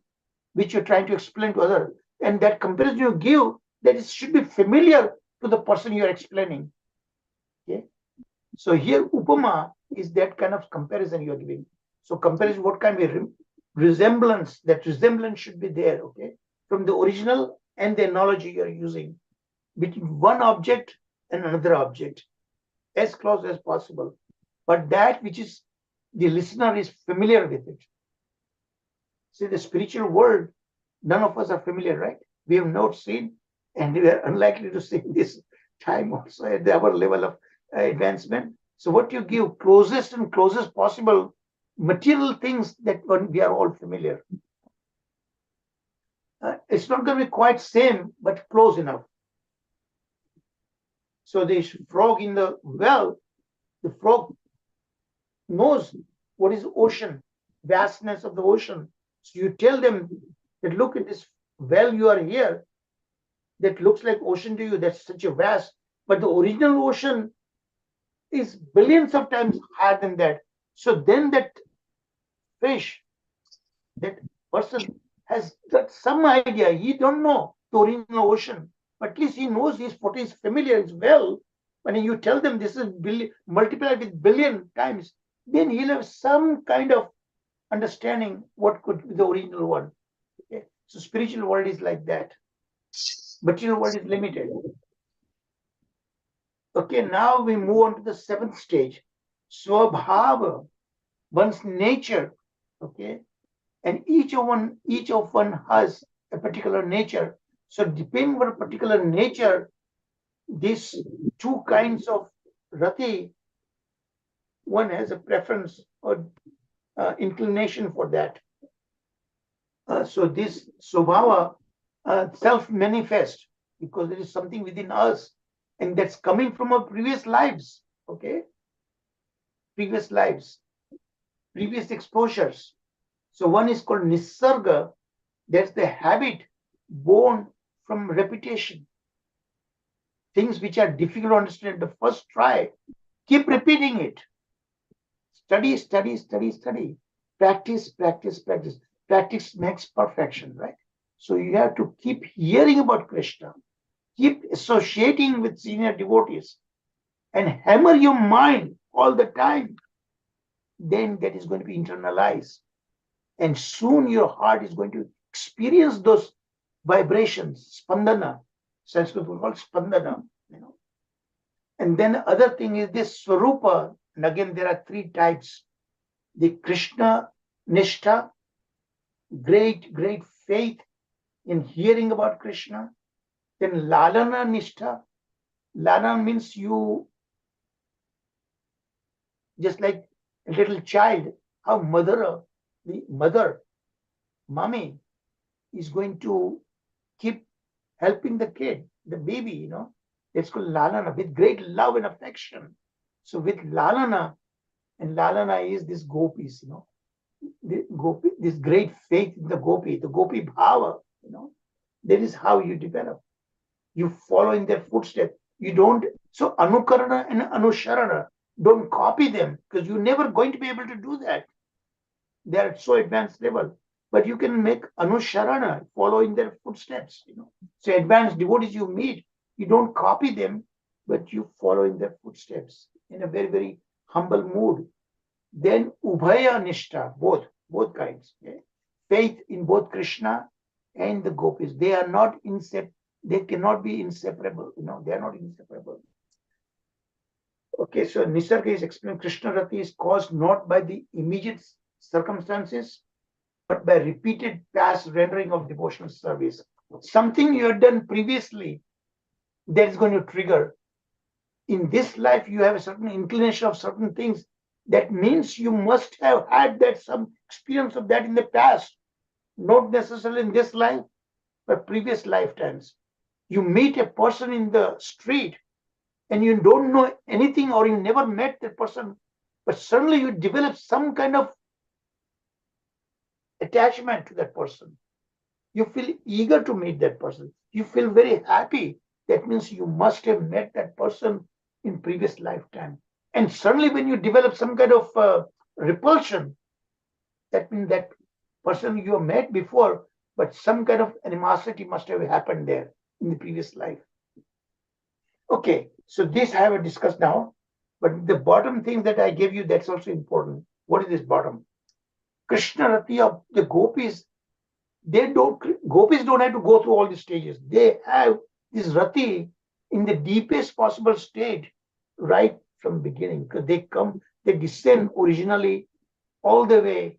B: which you're trying to explain to others. And that comparison you give, that it should be familiar to the person you are explaining. Okay. So here upama is that kind of comparison you are giving. So comparison, what kind of resemblance? That resemblance should be there, okay, from the original and the analogy you are using between one object and another object, as close as possible. But that which is the listener is familiar with it. See, the spiritual world, none of us are familiar, right? We have not seen, and we are unlikely to see this time also at our level of advancement. So what you give closest and closest possible material things that we are all familiar. It's not going to be quite same, but close enough. So the frog in the well, the frog knows what is ocean, vastness of the ocean. So you tell them that look at this well, you are here, that looks like ocean to you, that's such a vast, but the original ocean is billions of times higher than that. So then that fish, that person has got some idea. He don't know the original ocean, but at least he knows what is familiar as well. When you tell them this is multiplied with billion times, then he'll have some kind of understanding what could be the original one. Okay? So spiritual world is like that. Material world is limited. Okay, now we move on to the seventh stage. Swabhava, one's nature. Okay, and each of one has a particular nature. So depending on a particular nature, these two kinds of rati, one has a preference or inclination for that. So this swabhava self-manifest because there is something within us and that's coming from our previous lives, okay? Previous lives, previous exposures. So one is called nisarga, that's the habit born from repetition. Things which are difficult to understand the first try, keep repeating it. Study, study, study, study. Practice, practice, practice. Practice makes perfection, right? So you have to keep hearing about Krishna, keep associating with senior devotees, and hammer your mind all the time. Then that is going to be internalized. And soon your heart is going to experience those vibrations, spandana. Sanskrit we call spandana, you know. And then the other thing is this swarupa. And again, there are three types. The Krishna Nishtha, great, great faith in hearing about Krishna. Then Lalana Nishtha. Lalana means you, just like a little child, how the mother, mommy, is going to keep helping the kid, the baby, you know. It's called Lalana, with great love and affection. So with Lalana, and Lalana is this gopis, you know. The gopi, this great faith in the gopi bhava, you know. That is how you develop. You follow in their footsteps. You don't, so anukarana and anusharana, don't copy them because you're never going to be able to do that. They are at so advanced level. But you can make anusharana, follow in their footsteps, you know. So advanced devotees you meet, you don't copy them, but you follow in their footsteps in a very, very humble mood. Then ubhaya nishta, both kinds. Okay? Faith in both Krishna and the gopis. They are not they cannot be inseparable, you know, they are not inseparable. Okay, so Nisarga is explained, Krishna Rati is caused not by the immediate circumstances, but by repeated past rendering of devotional service. Something you had done previously that is going to trigger. In this life, you have a certain inclination of certain things. That means you must have had that some experience of that in the past, not necessarily in this life, but previous lifetimes. You meet a person in the street and you don't know anything or you never met that person, but suddenly you develop some kind of attachment to that person. You feel eager to meet that person. You feel very happy. That means you must have met that person in previous lifetime. And suddenly when you develop some kind of repulsion, that means that person you have met before, but some kind of animosity must have happened there in the previous life. Okay, so this I have discussed now, but the bottom thing that I gave you, that's also important. What is this bottom? Krishna Rati of the gopis, gopis don't have to go through all the stages. They have this Rati in the deepest possible state right from beginning, because they descend originally all the way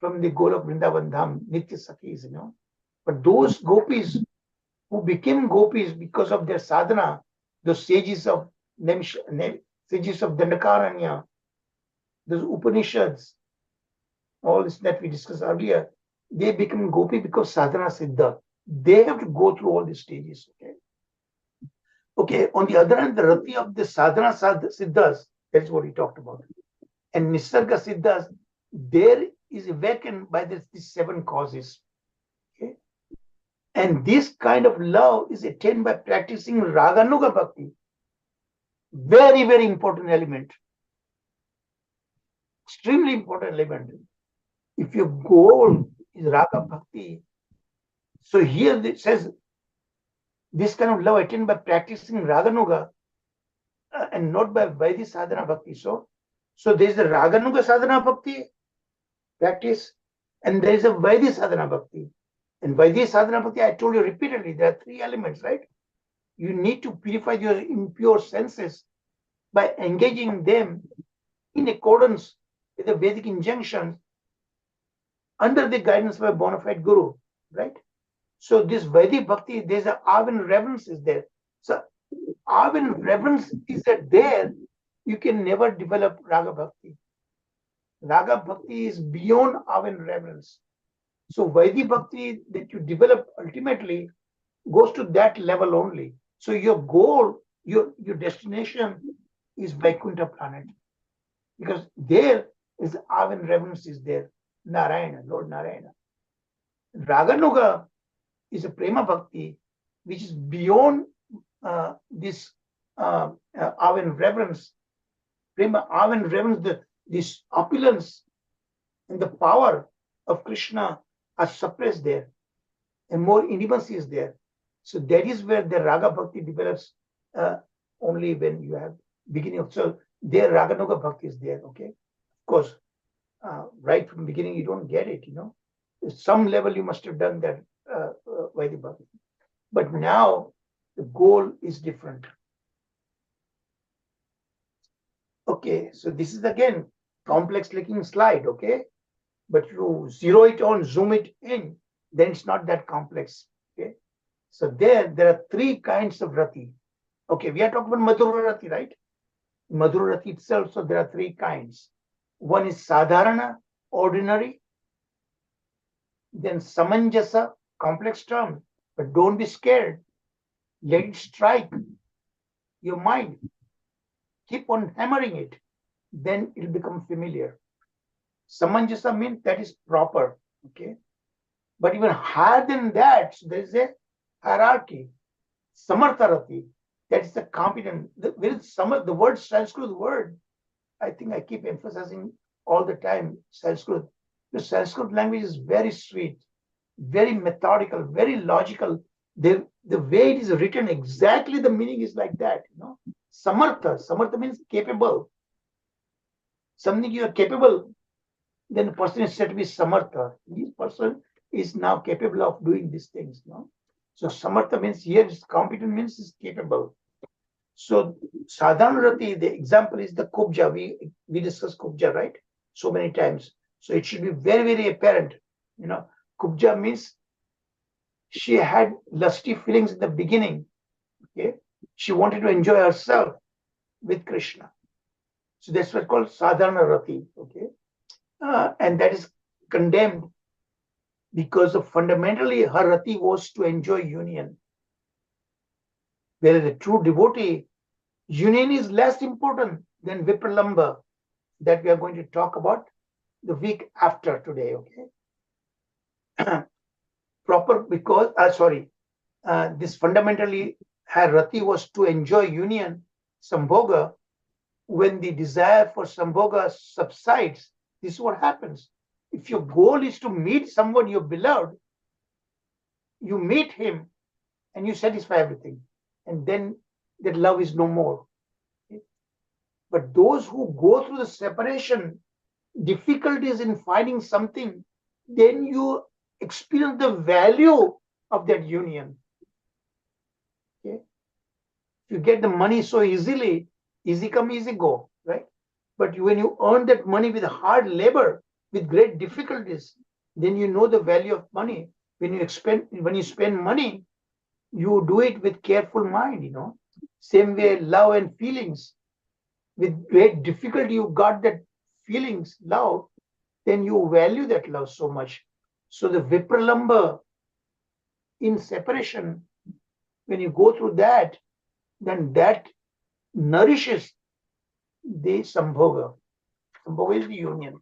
B: from the Golok Vrindavan Dham, Nitya Sakhis, But those gopis who became gopis because of their sadhana, the sages of sages of Dandakaranya, those Upanishads, all this that we discussed earlier, they become gopi because sadhana siddha. They have to go through all these stages. Okay. On the other hand, the rati of the sadhana siddhas, that's what he talked about. And nisarga siddhas, there is awakened by these 7 causes. Okay. And this kind of love is attained by practicing raganuga bhakti. Very, very important element. Extremely important element. If your goal is raga bhakti, so here it says this kind of love attained by practicing raganuga and not by Vaidhi sadhana bhakti. So there is the raganuga sadhana bhakti practice, and there is a Vaidhi sadhana bhakti. And Vaidhi sadhana bhakti, I told you repeatedly, there are 3 elements, right? You need to purify your impure senses by engaging them in accordance with the Vedic injunctions under the guidance of a bona fide guru, right? So this Vaidhi bhakti, there's a awe and reverence is there. So awe and reverence is that there, you can never develop raga bhakti. Raga bhakti is beyond awe and reverence. So Vaidhi bhakti that you develop ultimately goes to that level only. So your goal, your destination is Vaikuntha planet, because there is awe and reverence is there. Narayana, Lord Narayana. Raganuga is a prema bhakti which is beyond this awe and reverence. Prema, awe and reverence, this opulence and the power of Krishna are suppressed there, and more intimacy is there. So that is where the raga bhakti develops only when you have beginning of. So there raganuga bhakti is there. Okay, of course, right from the beginning you don't get it. At some level you must have done that Vaidhi bhakti, but now the goal is different. Okay, so this is again complex looking slide. Okay, but you zero it on, zoom it in, then it's not that complex. Okay, so there are 3 kinds of rati. Okay, we are talking about Madhura Rati, right? Madhura Rati itself, so there are 3 kinds. One is Sadharana, ordinary. Then Samanjasa, complex term, but don't be scared. Let it strike your mind. Keep on hammering it. Then it'll become familiar. Samanjasa means that is proper. Okay. But even higher than that, so there is a hierarchy. Samartharati, that is the competent. The word Sanskrit word, I think I keep emphasizing all the time, Sanskrit. The Sanskrit language is very sweet, very methodical, very logical. The way it is written, exactly the meaning is like that. Samartha means capable. Something you are capable, then the person is said to be samartha. This person is now capable of doing these things. So samartha means here is competent, means is capable. So sadhanarati, the example is the kubja. We discussed kubja, right? So many times. So it should be very, very apparent. Kubja means she had lusty feelings in the beginning. Okay, she wanted to enjoy herself with Krishna. So that's what's called sadhana rati. Okay, and that is condemned because of fundamentally her rati was to enjoy union. Whereas a true devotee, union is less important than vipralamba that we are going to talk about the week after today. Okay. Proper because this fundamentally her rati was to enjoy union, sambhoga. When the desire for sambhoga subsides, this is what happens. If your goal is to meet someone you beloved, you meet him and you satisfy everything, and then that love is no more. Okay? But those who go through the separation, difficulties in finding something, then you experience the value of that union. Okay? You get the money so easily, easy come, easy go, right? But when you earn that money with hard labor, with great difficulties, then you know the value of money. When you spend money, you do it with careful mind, Same way, love and feelings. With great difficulty, you got that feelings, love, then you value that love so much. So the vipralamba in separation, when you go through that, then that nourishes the sambhoga. Sambhoga is the union.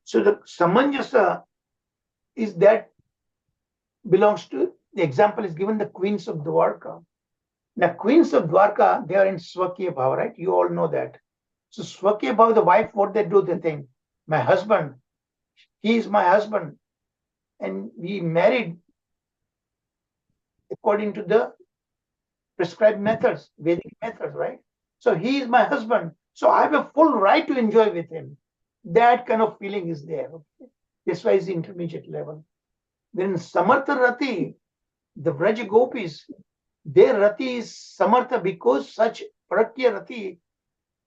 B: So the samanjasa is that belongs to, the example is given the queens of Dwarka. Now, queens of Dwarka, they are in Swakya Bhava, right? You all know that. So Swakya Bhava, the wife, what they do, they think, my husband, he is my husband. And we married according to the prescribed methods, Vedic methods, right? So he is my husband. So I have a full right to enjoy with him. That kind of feeling is there. Okay? This why is the intermediate level. Then Samartha Rati, the Vraj Gopis, their Rati is Samartha because such Prakya Rati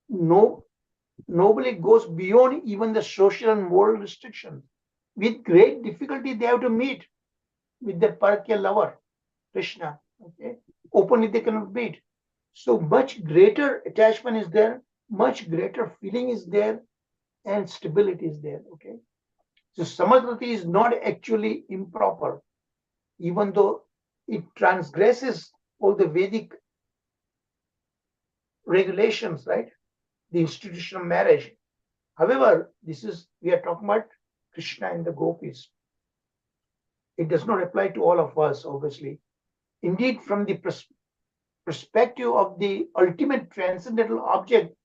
B: nobly goes beyond even the social and moral restrictions. With great difficulty, they have to meet with their Parakya lover, Krishna. Okay? Openly they cannot meet. So much greater attachment is there, much greater feeling is there, and stability is there. Okay. So Samadhrati is not actually improper, even though it transgresses all the Vedic regulations, right? The institution of marriage. However, we are talking about Krishna and the gopis. It does not apply to all of us, obviously. Indeed, from the perspective of the ultimate transcendental object,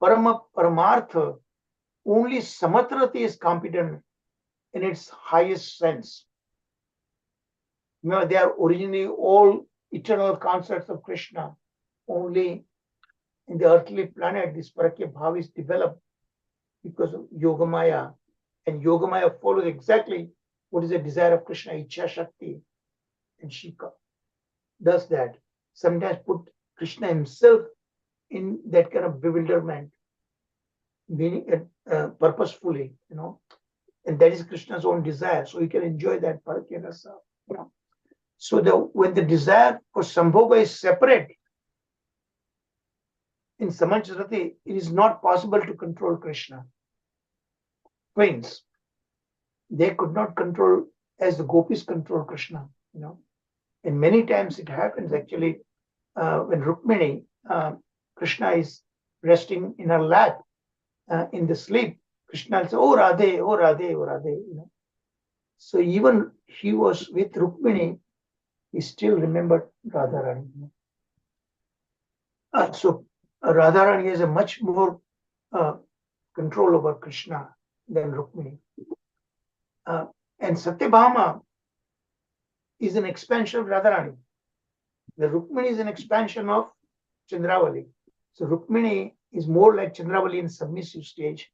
B: Paramartha, only Samatrati is competent in its highest sense. They are originally all eternal concepts of Krishna. Only in the earthly planet, this Parakya Bhava is developed because of Yogamaya. And Yogamaya follows exactly what is the desire of Krishna, Ichha Shakti. And she does that. Sometimes put Krishna himself in that kind of bewilderment, meaning purposefully, and that is Krishna's own desire. So you can enjoy that Parakya Rasa. So when the desire for Sambhoga is separate, in Samanjasrati, it is not possible to control Krishna. Twins, they could not control as the gopis control Krishna, And many times it happens actually when Rukmini, Krishna is resting in her lap in the sleep. Krishna will say, oh Radhe, oh Radhe, oh Radhe, So even he was with Rukmini, he still remembered Radharani. So Radharani has a much more control over Krishna than Rukmini. And Satyabhama is an expansion of Radharani. The Rukmini is an expansion of Chandravali. So Rukmini is more like Chandravali in submissive stage.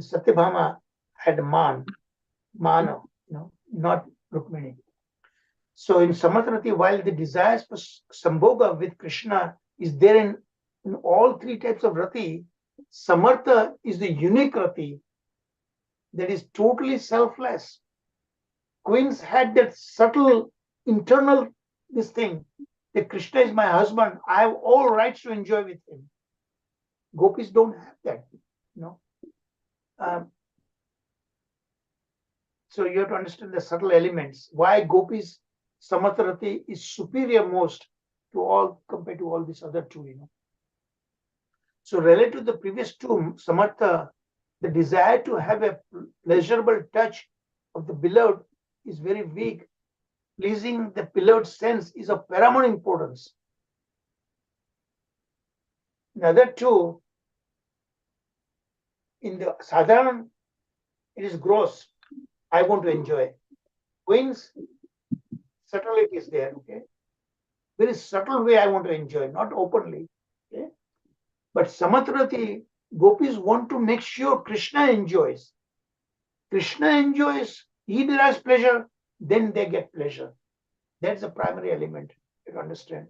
B: Satyabhama had Mana, not Rukmini. So in Samatrati, while the desires for Sambhoga with Krishna is there in all three types of Rati, Samartha is the unique Rati that is totally selfless. Queens had that subtle internal this thing that Krishna is my husband. I have all rights to enjoy with him. Gopis don't have that, So you have to understand the subtle elements. Why Gopis Samatharati is superior most to all compared to all these other two, So related to the previous two, Samartha, the desire to have a pleasurable touch of the beloved is very weak. Pleasing the beloved's sense is of paramount importance. The other two, in the sadharan, it is gross. I want to enjoy. Queens, subtlety is there, okay? Very subtle way I want to enjoy, not openly, okay? But Samatrati, gopis want to make sure Krishna enjoys. Krishna enjoys, he derives pleasure, then they get pleasure. That's the primary element, you understand.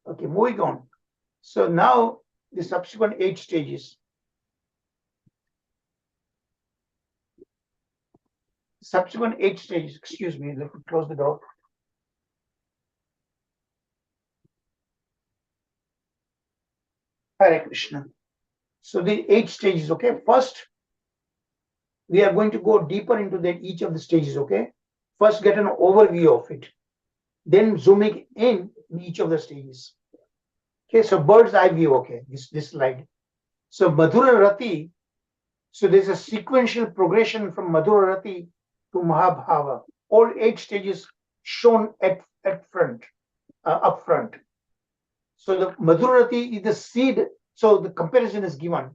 B: Okay, moving on. So now the subsequent 8 stages. Subsequent 8 stages, excuse me, let me close the door. Hare Krishna. So the 8 stages, okay? First, we are going to go deeper into that each of the stages, okay? First, get an overview of it. Then zooming in each of the stages. Okay, so bird's eye view, okay, this slide. So Madhura Rati, so there's a sequential progression from Madhura Rati to Mahabhava. All 8 stages shown at front, up front. So the Madhura Rati is the seed. So the comparison is given.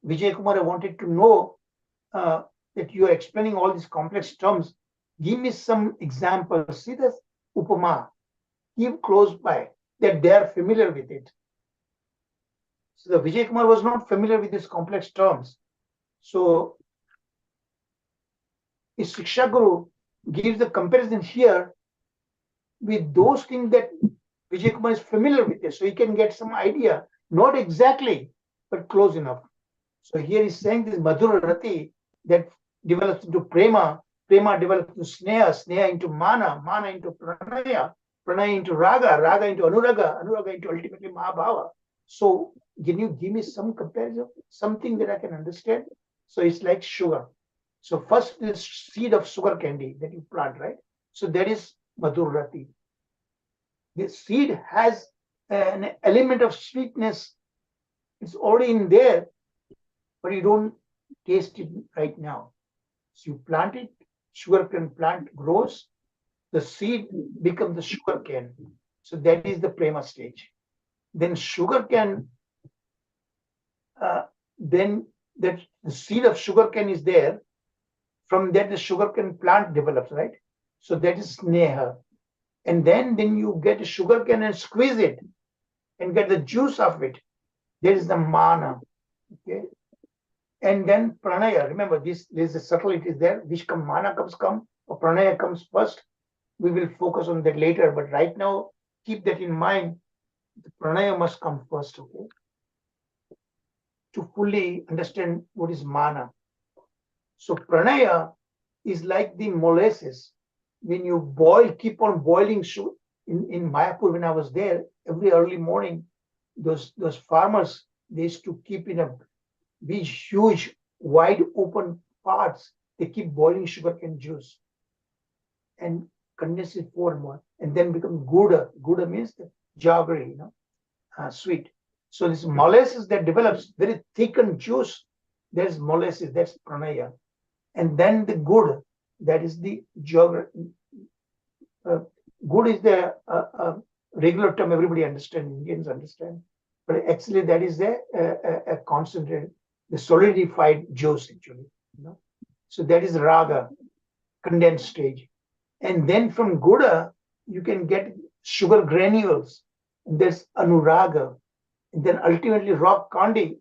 B: Vijay Kumar, I wanted to know that you are explaining all these complex terms. Give me some examples. See this Upama. Keep close by that they are familiar with it. So the Vijay Kumar was not familiar with these complex terms. So his Shiksha Guru gives the comparison here with those things that Vijay Kumar is familiar with it. So he can get some idea, not exactly, but close enough. So here he's saying this Madhura Rati that develops into Prema, Prema develops into Sneha, Sneha into Mana, Mana into Pranaya, Pranaya into Raga, Raga into Anuraga, Anuraga into ultimately Mahabhava. So can you give me some comparison, something that I can understand? So it's like sugar. So first this seed of sugar candy that you plant, right? So that is Madhura Rati. The seed has an element of sweetness. It's already in there, but you don't taste it right now. So you plant it, sugarcane plant grows, the seed becomes the sugarcane. So that is the prema stage. Then sugarcane, then that the seed of sugarcane is there. From that, the sugarcane plant develops, right? So that is sneha. And then you get a sugarcane and squeeze it and get the juice of it. There is the mana. Okay. And then pranaya. Remember, there's a subtlety there. Which mana comes or pranaya comes first. We will focus on that later. But right now, keep that in mind. The pranaya must come first, okay? To fully understand what is mana. So pranaya is like the molasses. When you boil, keep on boiling sugar. In Mayapur, when I was there, every early morning, those farmers, they used to keep in a big, huge, wide open pots. They keep boiling sugarcane juice and condense it more and more, and then become guda. Guda means the jaggery, sweet. So this molasses that develops very thickened juice, there's molasses, that's pranaya. And then the good, that is the jaggery. Good is the regular term everybody understands, Indians understand. But actually that is a concentrated, the solidified juice actually. So that is raga, condensed stage. And then from Guda, you can get sugar granules. And there's Anuraga. And then ultimately rock candy,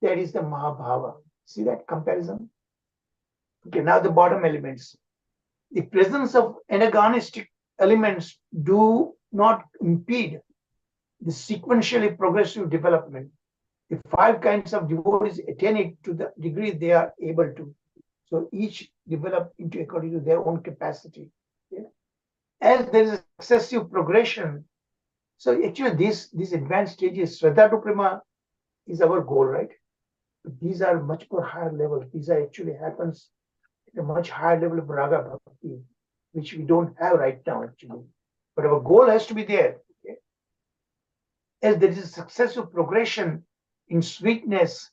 B: that is the Mahabhava. See that comparison? Okay, now the bottom elements. The presence of antagonistic elements do not impede the sequentially progressive development. The 5 kinds of devotees attain it to the degree they are able to. So each develop into according to their own capacity. Okay? As there is excessive progression, so actually these advanced stages, Shraddha to Prema is our goal, right? But these are much more higher levels. These are actually happens at a much higher level of Raga Bhakti, which we don't have right now actually. But our goal has to be there. Okay? As there is a successive progression in sweetness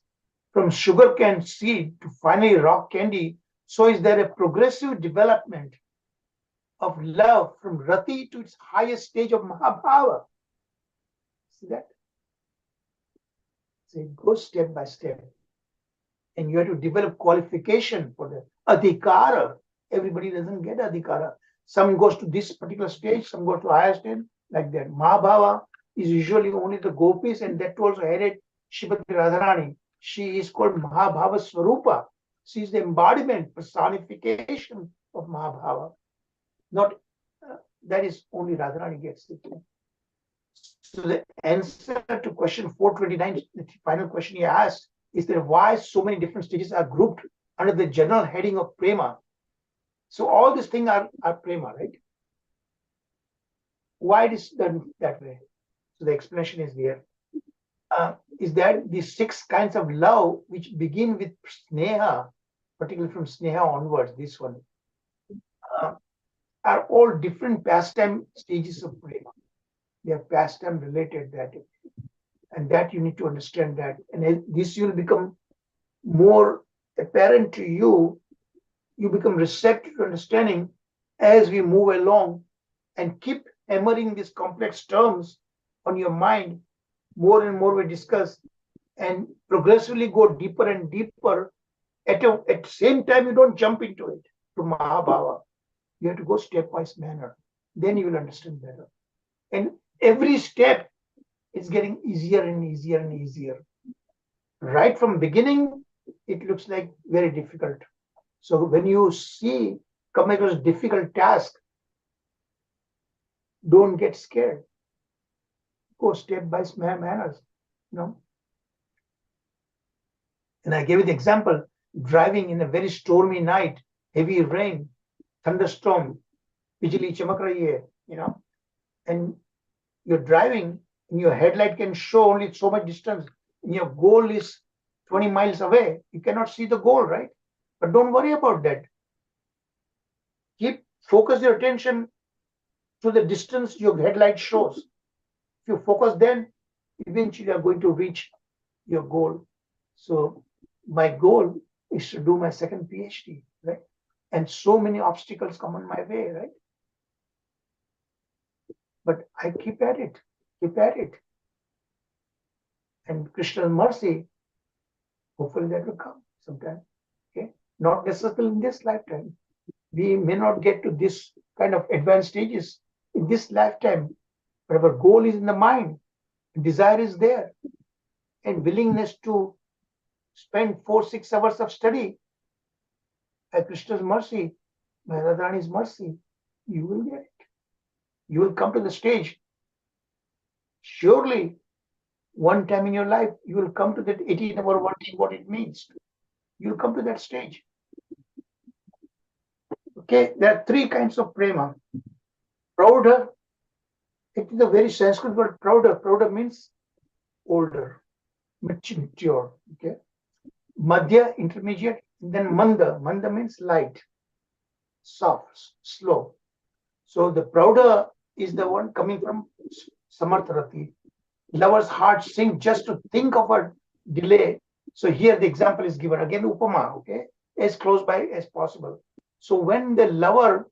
B: from sugarcane seed to finally rock candy, so is there a progressive development of love from Rati to its highest stage of Mahabhava. See that? So it goes step by step. And you have to develop qualification for the adhikara, Everybody doesn't get adhikara. Some goes to this particular stage, some goes to higher stage, like that. Mahabhava is usually only the gopis, and that also headed Shrimati Radharani. She is called Mahabhava Swarupa. She is the embodiment, personification of Mahabhava. Not that is only Radharani gets it. So the answer to question 429, the final question he asked, is that why so many different stages are grouped under the general heading of prema. So all these things are prema, right? Why it is done that way? So the explanation is here. Is that the 6 kinds of love which begin with sneha, particularly from sneha onwards, this one, are all different pastime stages of prema. They are pastime related, that, and that you need to understand that. And this will become more apparent to you. You become receptive to understanding as we move along and keep hammering these complex terms on your mind. More and more we discuss and progressively go deeper and deeper. At the same time, you don't jump into it, to Mahabhava. You have to go stepwise manner. Then you will understand better. And every step is getting easier and easier and easier. Right from beginning, it looks like very difficult. So when you come across difficult task, don't get scared. Go step by step manners, And I gave you the example, driving in a very stormy night, heavy rain, thunderstorm, bijli chamak rahi hai, and you're driving and your headlight can show only so much distance and your goal is 20 miles away. You cannot see the goal, right? But don't worry about that. Focus your attention to the distance your headlight shows. If you focus, then eventually you are going to reach your goal. So my goal is to do my second PhD, right? And so many obstacles come on my way, right? But I keep at it. And Krishna's mercy, hopefully that will come sometime. Okay? Not necessarily in this lifetime. We may not get to this kind of advanced stages in this lifetime, but our goal is in the mind. Desire is there. And willingness to spend 4-6 hours of study by Krishna's mercy, by Radharani's mercy, you will get it. You will come to the stage. Surely, one time in your life, you will come to that 18-hour working, what it means. You will come to that stage. Okay, there are 3 kinds of prema. Prouda, it is a very Sanskrit word, prouda. Prouda means older, mature. Okay. Madhya, intermediate, then manda. Manda means light, soft, slow. So the prouda is the one coming from samartharati. Lover's heart sink just to think of a delay. So here the example is given. Again, upama, okay, as close by as possible. So when the lover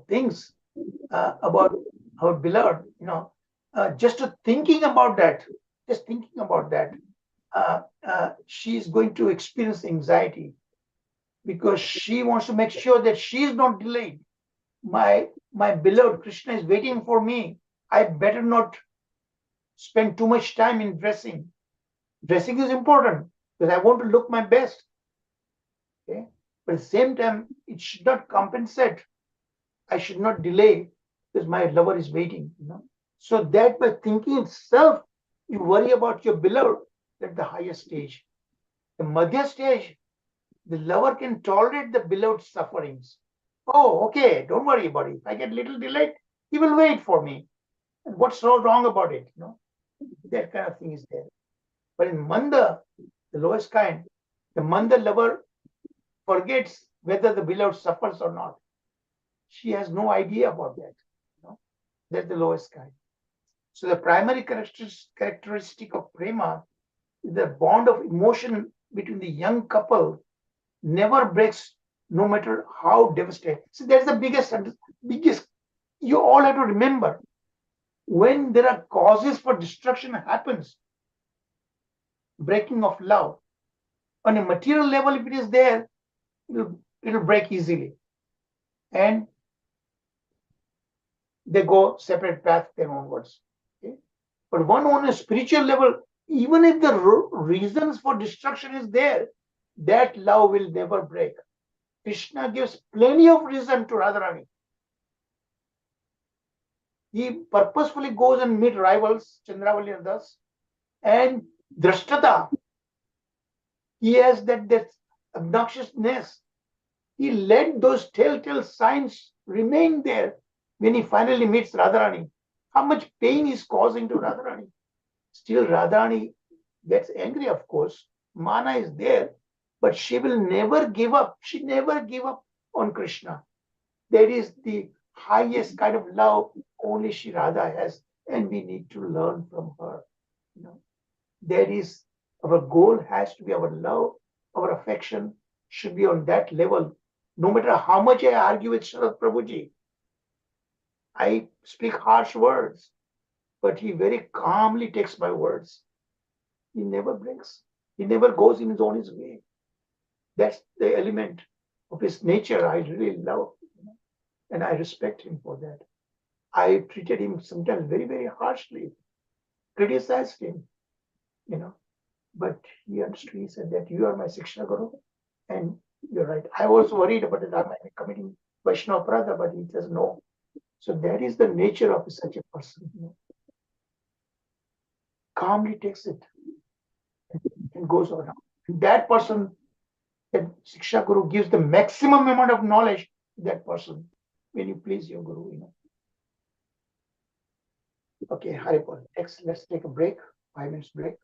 B: thinks about her beloved, just thinking about that, she is going to experience anxiety because she wants to make sure that she is not delayed. My beloved Krishna is waiting for me. I better not spend too much time in dressing. Dressing is important because I want to look my best. Okay? But at the same time, it should not compensate. I should not delay because my lover is waiting. So that by thinking itself, you worry about your beloved at the highest stage. The madhya stage, the lover can tolerate the beloved's sufferings. Oh, okay, don't worry about it. If I get a little delayed, he will wait for me. And what's so wrong about it? That kind of thing is there. But in manda, the lowest kind, the manda lover forgets whether the beloved suffers or not. She has no idea about that. That's the lowest kind. So the primary characteristic of prema is the bond of emotion between the young couple never breaks, no matter how devastating. So that's the biggest. You all have to remember, when there are causes for destruction happens, breaking of love, on a material level, if it is there, it'll break easily. And they go separate paths then onwards. Okay? But one on a spiritual level, even if the reasons for destruction is there, that love will never break. Krishna gives plenty of reason to Radharani. He purposefully goes and meet rivals, Chandravali and thus, and Drashtata. He has that obnoxiousness. He let those telltale signs remain there when he finally meets Radharani. How much pain he's causing to Radharani. Still, Radharani gets angry, of course. Mana is there, but she will never give up. She never give up on Krishna. That is the highest kind of love only Shri Radha has, and we need to learn from her. You know, that is our goal has to be our love, our affection should be on that level. No matter how much I argue with Sharad Prabhuji, I speak harsh words, but he very calmly takes my words. He never breaks. He never goes in his own way. That's the element of his nature I really love, and I respect him for that. I treated him sometimes very, very harshly, criticized him, but he understood. He said that you are my Shiksha Guru, and you're right. I was worried about it. I might be committing Vaishnava Prada, but he says no. So that is the nature of such a person. Calmly takes it and goes on. That person, that Shiksha Guru gives the maximum amount of knowledge to that person when you please your Guru. Okay, Haripal. Next, let's take a break. 5 minutes break.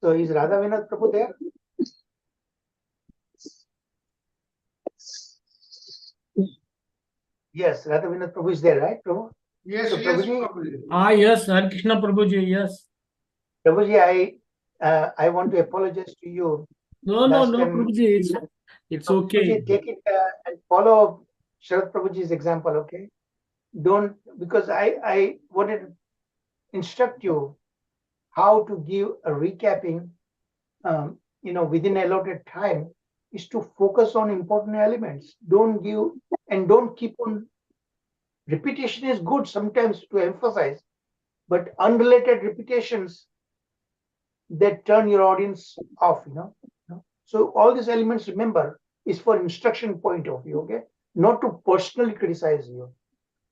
B: So is Radha Vinod Prabhu there? Yes, Radha Vinod Prabhu is there, right, Prabhu?
C: Yes,
B: So,
C: yes,
B: Prabhuji,
C: Prabhuji.
D: Yes, Hare Krishna Prabhuji, yes.
B: Prabhuji, I want to apologize to you.
D: No,
B: Last
D: no,
B: time-
D: Prabhuji, it's okay.
B: Prabhuji, take it and follow Sharad Prabhuji's example, okay? Don't, because I wanted to instruct you how to give a recapping, within allotted time is to focus on important elements. Don't keep on. Repetition is good sometimes to emphasize, but unrelated repetitions that turn your audience off, So all these elements, remember, is for instruction point of view, okay? Not to personally criticize you.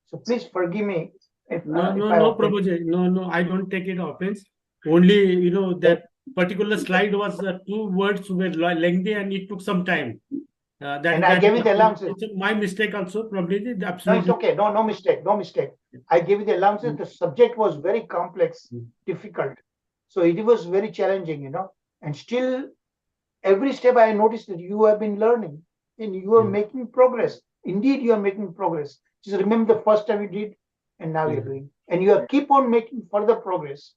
B: So please forgive me if
D: No,
B: I offend.
D: Prabhuji, no, I don't take it offense. Only, that particular slide was 2 words were lengthy and it took some time.
B: And I gave you the allowances.
D: It's my mistake also, probably.
B: No,
D: Absolutely.
B: it's okay. No mistake. I gave you the allowances. The subject was very complex, difficult. So it was very challenging, and still every step I noticed that you have been learning and you are making progress. Indeed, you are making progress. Just remember the first time you did and now you're doing. And you are keep on making further progress.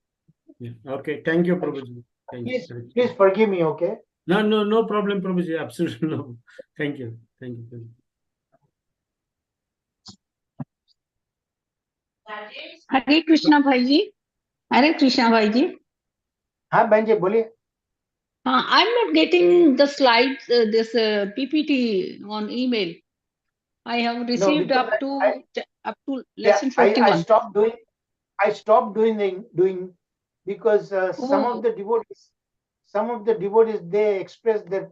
D: Okay, thank you, Prabhuji. Thank you.
B: Please forgive me, okay?
D: No problem, Prabhuji. Absolutely no. Thank you.
E: हरे कृष्णा भाई जी हरे कृष्णा भाई जी
B: हाँ बहन जी बोलिए
E: I'm not getting the slides this PPT on email. I have received up to lesson 41.
B: I stopped doing because some of the devotees they express their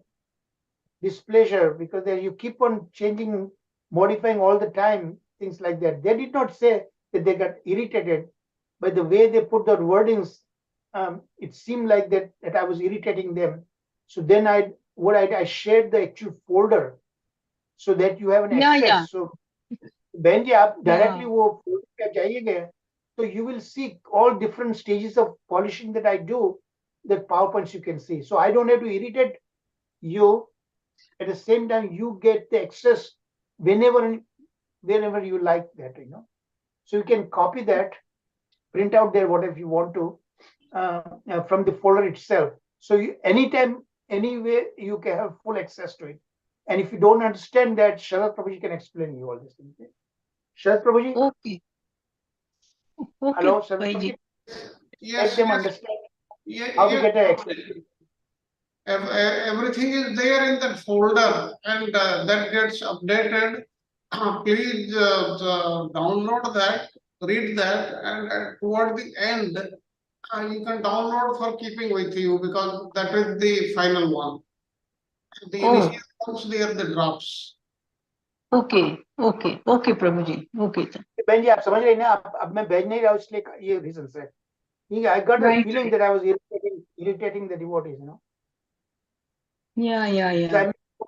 B: displeasure because you keep on changing, modifying all the time, things like that. They did not say that they got irritated by the way they put the wordings. It seemed like that I was irritating them. So then I shared the actual folder so that you have an access.
E: Yeah.
B: So बहन जी आप directly वो folder पे जाइएगा, so you will see all different stages of polishing that I do. That PowerPoints you can see. So I don't have to irritate you. At the same time, you get the access whenever you like that, So you can copy that, print out there whatever you want to from the folder itself. So anytime, anywhere, you can have full access to it. And if you don't understand that, Sharad Prabhuji can explain you all this. Okay? Sharad Prabhuji?
E: Okay. Okay,
B: Hello, Sharad
E: Bhaiji.
B: Prabhuji?
C: Yes,
B: Let them
C: yes.
B: understand
C: Yeah,
B: how to
C: yes.
B: get a
C: Everything is there in that folder, and that gets updated. Please download that, read that, and toward the end, you can download for keeping with you, because that is the final one. The
E: Oh,
C: initial ones, they are the drafts.
E: okay, okay, okay, Prabhuji. Okay, sir.
B: बहन जी आप समझ रहे हैं ना अब मैं भेज नहीं रहा हूं इसलिए ये रीजन से I got a
E: Right,
B: feeling
E: right.
B: that I was irritating the devotees, you know.
E: Yeah, yeah,
B: Because
E: yeah.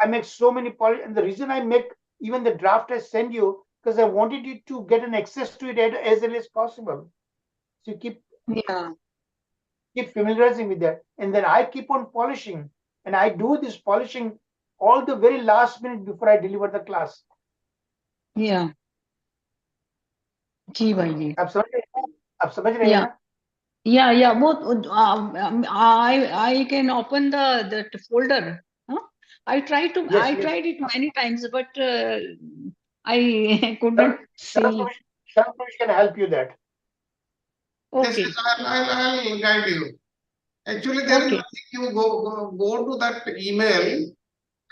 B: I make so many and the reason I make even the draft I send you because I wanted you to get an access to it as early as possible. So you keep familiarizing with that, and then I keep on polishing, and I do this polishing all the very last minute before I deliver the class.
E: Yeah. जी भाई
B: आप समझ रहे हैं ना?
E: Yeah. Both. I can open the folder. Huh? I tried it many times, but I couldn't see.
B: Sharad can help you that.
C: Yes,
E: Okay.
C: I'll guide you. Actually, there is nothing. You go to that email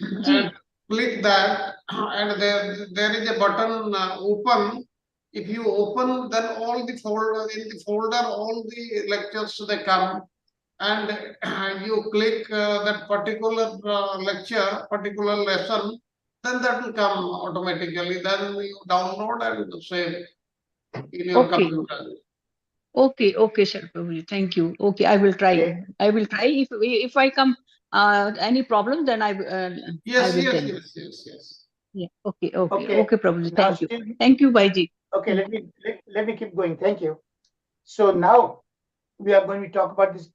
C: and click that, and there is a button open. If you open, then all the folder all the lectures they come, and you click that particular lecture, particular lesson, then that will come automatically. Then you download and save in your computer.
E: Okay, Sharad Prabhuji. Thank you. Okay, I will try.
B: Okay.
E: I will try. If I come any problem, then I will
C: Yes.
E: tell you. Yeah. Okay, Prabhuji.
B: Now
E: Thank you. Thank you, Bhaiji.
B: Okay, let me keep going. Thank you. So now we are going to talk about these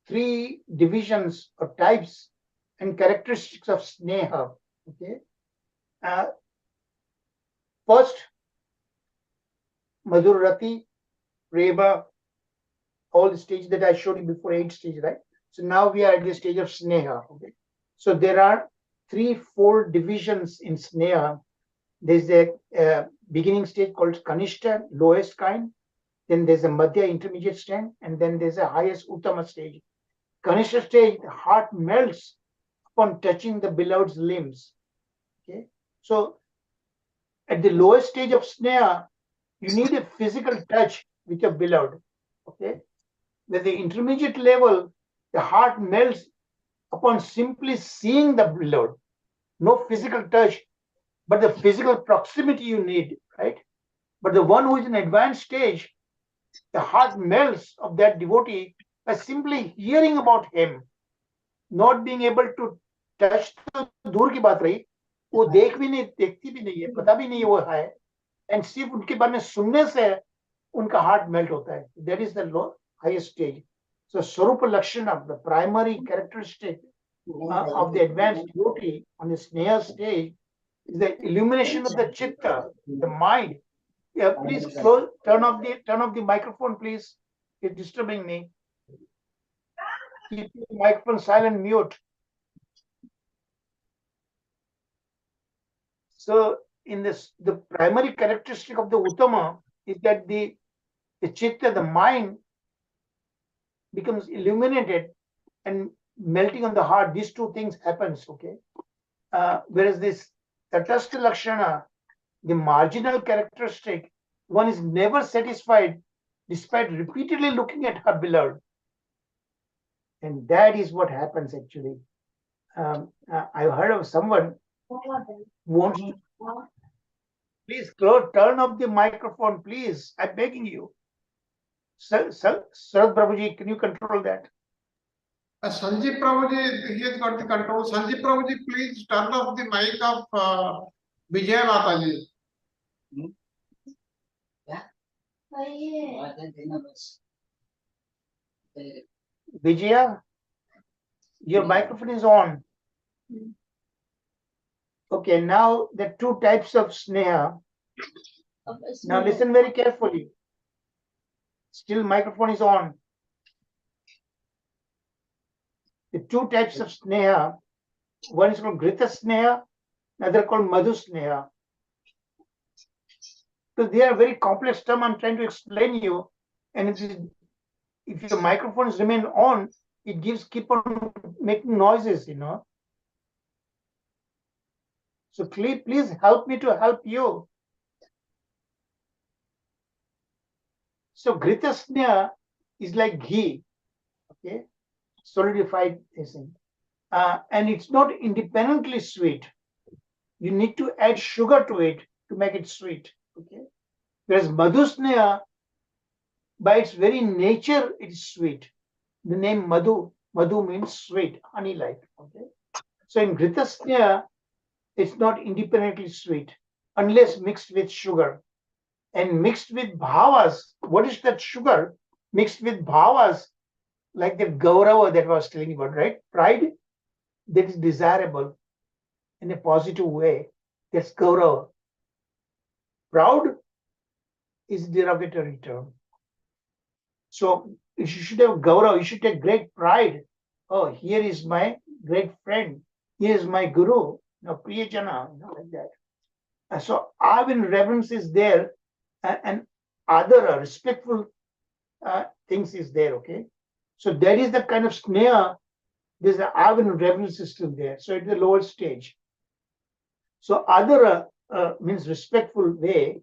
B: 3 divisions or types and characteristics of sneha. Okay. First, Madhurati, Reba, all the stages that I showed you before, 8 stages, right? So now we are at the stage of sneha. Okay. So there are 3-4 divisions in sneha. There's a beginning stage called Kanishta, lowest kind. Then there's a Madhya, intermediate stage, and then there's a highest Uttama stage. Kanishta stage, the heart melts upon touching the beloved's limbs. Okay. So at the lowest stage of sneha, you need a physical touch with your beloved. Okay. With the intermediate level, the heart melts upon simply seeing the beloved. No physical touch, but the physical proximity you need, right? But the one who is in advanced stage, the heart melts of that devotee by simply hearing about him, not being able to touch. तो दूर की बात रही, वो देखती भी नहीं है, पता भी नहीं है वो है, and सिर्फ उनके बारे में सुनने से उनका heart melt होता है. That is the highest stage. So Swarupa Lakshana, the primary characteristic of the advanced devotee on the sneha stage is the illumination of the chitta, the mind. Yeah, please turn off the microphone, please. It's disturbing me. Keep the microphone silent, mute. So in this, the primary characteristic of the Uttama is that the chitta, the mind, becomes illuminated and melting on the heart. These 2 things happens, okay? Whereas this Tatastha Lakshana, the marginal characteristic, one is never satisfied despite repeatedly looking at her beloved. And that is what happens actually. I've heard of someone who wants to. Please turn off the microphone, please. I'm begging you. Sir Prabhuji, can you control that?
C: Sanjeev Prabhuji, he has got the control. Sanjeev Prabhuji, please turn off the mic of Vijay Mataji.
B: Vijaya, your microphone is on. Okay, now the 2 types of sneha. Now listen very carefully. Still microphone is on. The 2 types of sneha One is called Grita Sneha, another called Madhu Sneha. So they are very complex term I'm trying to explain you. And if your microphones remain on, it keep on making noises, So please help me to help you. So Grita Sneha is like ghee, okay, solidified essence. And it's not independently sweet. You need to add sugar to it to make it sweet, okay. Whereas Madhusneha, by its very nature, it is sweet. The name Madhu means sweet, honey-like, okay. So in Gritasneha, it's not independently sweet unless mixed with sugar. And mixed with bhavas, what is that sugar? Mixed with bhavas, like the gaurava that I was telling you about, right? Pride that is desirable in a positive way. That's gaurava. Proud is derogatory term. So you should have gaurava, you should take great pride. Oh, here is my great friend. Here is my guru, priyajana, like that. And so Arvind reverence is there, and other respectful things is there, okay? So that is the kind of sneha, there's the Arvind reverence is still there. So it's the lower stage. So other means respectful way,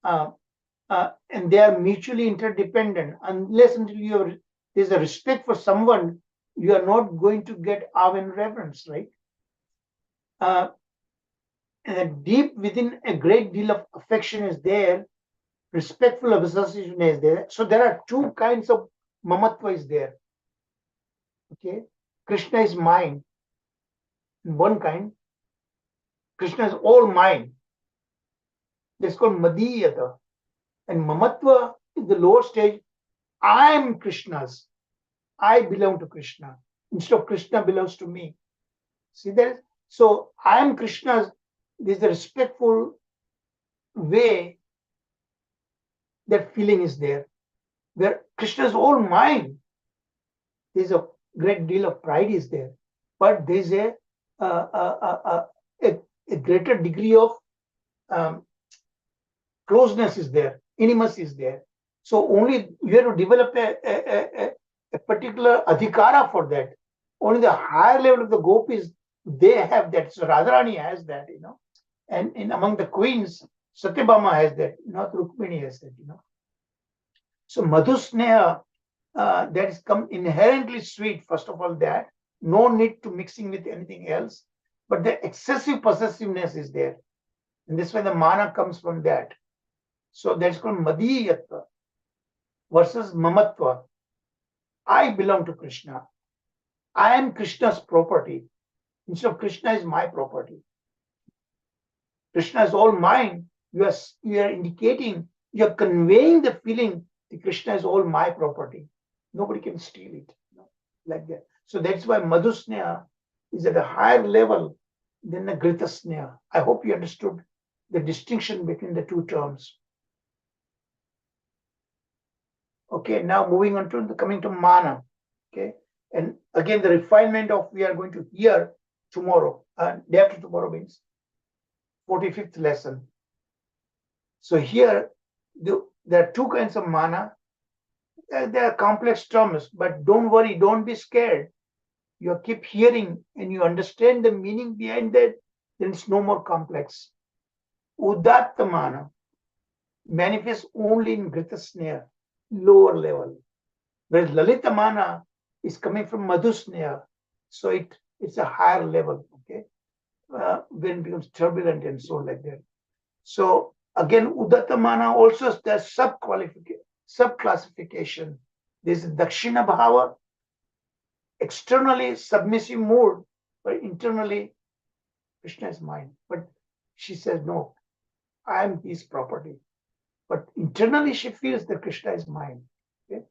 B: and they are mutually interdependent. Unless until there's a respect for someone, you are not going to get Arvind reverence, right? And deep within a great deal of affection is there, respectful of association is there. So there are two kinds of mamatva is there. Okay, Krishna is mine. In one kind, Krishna is all mine. That's called madhiyata. And mamatva is the lower stage. I am Krishna's. I belong to Krishna. Instead of Krishna belongs to me. See that? So I am Krishna's. This is the respectful way that feeling is there. Where Krishna is all mine. There's a great deal of pride is there. But there's a greater degree of closeness is there, intimacy is there. So only you have to develop a particular adhikara for that. Only the higher level of the gopis, they have that. So Radharani has that, And among the queens, Satyabhama has that, not Rukmini has that, So Madhusneha, that is come inherently sweet, first of all, that. No need to mixing with anything else. But the excessive possessiveness is there. And this way the mana comes from that. So that's called madhiyatva versus mamatva. I belong to Krishna. I am Krishna's property. Instead of Krishna is my property. Krishna is all mine. You are indicating, you are conveying the feeling that Krishna is all my property. Nobody can steal it, like that. So that's why Madhusneha is at a higher level than the Gritasneha. I hope you understood the distinction between the two terms. Okay, now moving on to coming to mana. Okay, and again the refinement of we are going to hear tomorrow. Day after tomorrow means 45th lesson. So here there are two kinds of mana. They are complex terms, but don't worry, don't be scared. You keep hearing and you understand the meaning behind that, then it's no more complex. Udatta mana manifests only in Gritasneha, lower level. Whereas Lalita mana is coming from Madhusneha, so it's a higher level, okay? When it becomes turbulent and so like that. So again, Udatta mana also there's sub-classification. There's Dakshina Bhava, externally submissive mood, but internally Krishna is mine. But she says, no, I am his property. But internally she feels that Krishna is mine. Okay?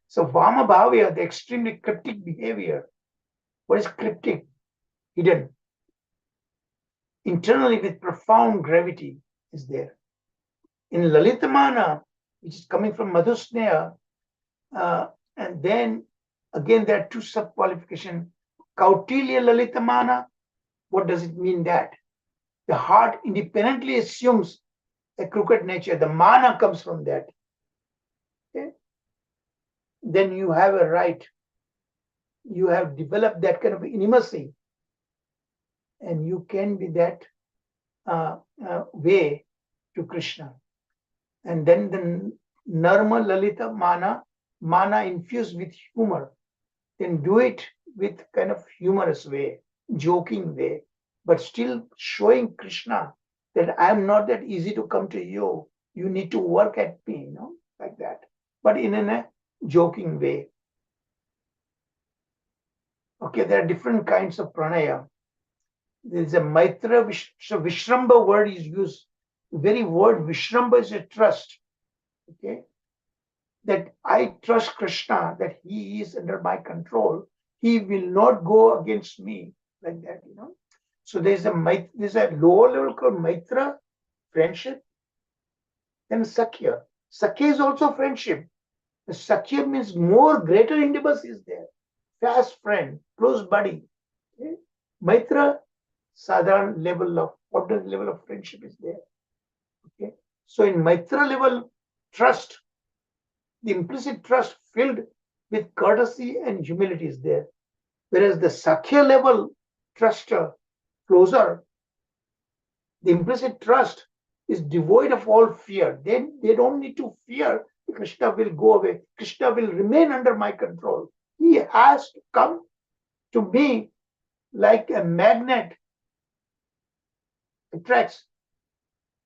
B: So Vama Bhavya, the extremely cryptic behavior. What is cryptic? Hidden. Internally with profound gravity is there. In Lalitamana, which is coming from Madhusneha, and then again there are two sub-qualifications. Kautilya Lalitamana What does it mean that? The heart independently assumes a crooked nature. The mana comes from that. Okay? Then you have a right. You have developed that kind of intimacy, and you can be that way to Krishna. And then the Narma Lalita mana infused with humor. Then do it with kind of humorous way, joking way, but still showing Krishna that I am not that easy to come to you. You need to work at me, like that. But in a joking way. Okay, there are different kinds of pranaya. There is a Maitra Vishramba word is used. The very word Vishramba is a trust. Okay, that I trust Krishna, that he is under my control. He will not go against me, like that, So there's a lower level called Maitra, friendship, and Sakhya. Sakhya is also friendship. The Sakhya means more greater intimacy is there. Fast friend, close buddy. Okay? Maitra, sadharan level of, ordinary level of friendship is there. Okay. So in Maitra level, trust, the implicit trust filled with courtesy and humility is there. Whereas the Sakhya level trust, closer, the implicit trust is devoid of all fear. Then they don't need to fear Krishna will go away. Krishna will remain under my control. He has to come to me like a magnet attracts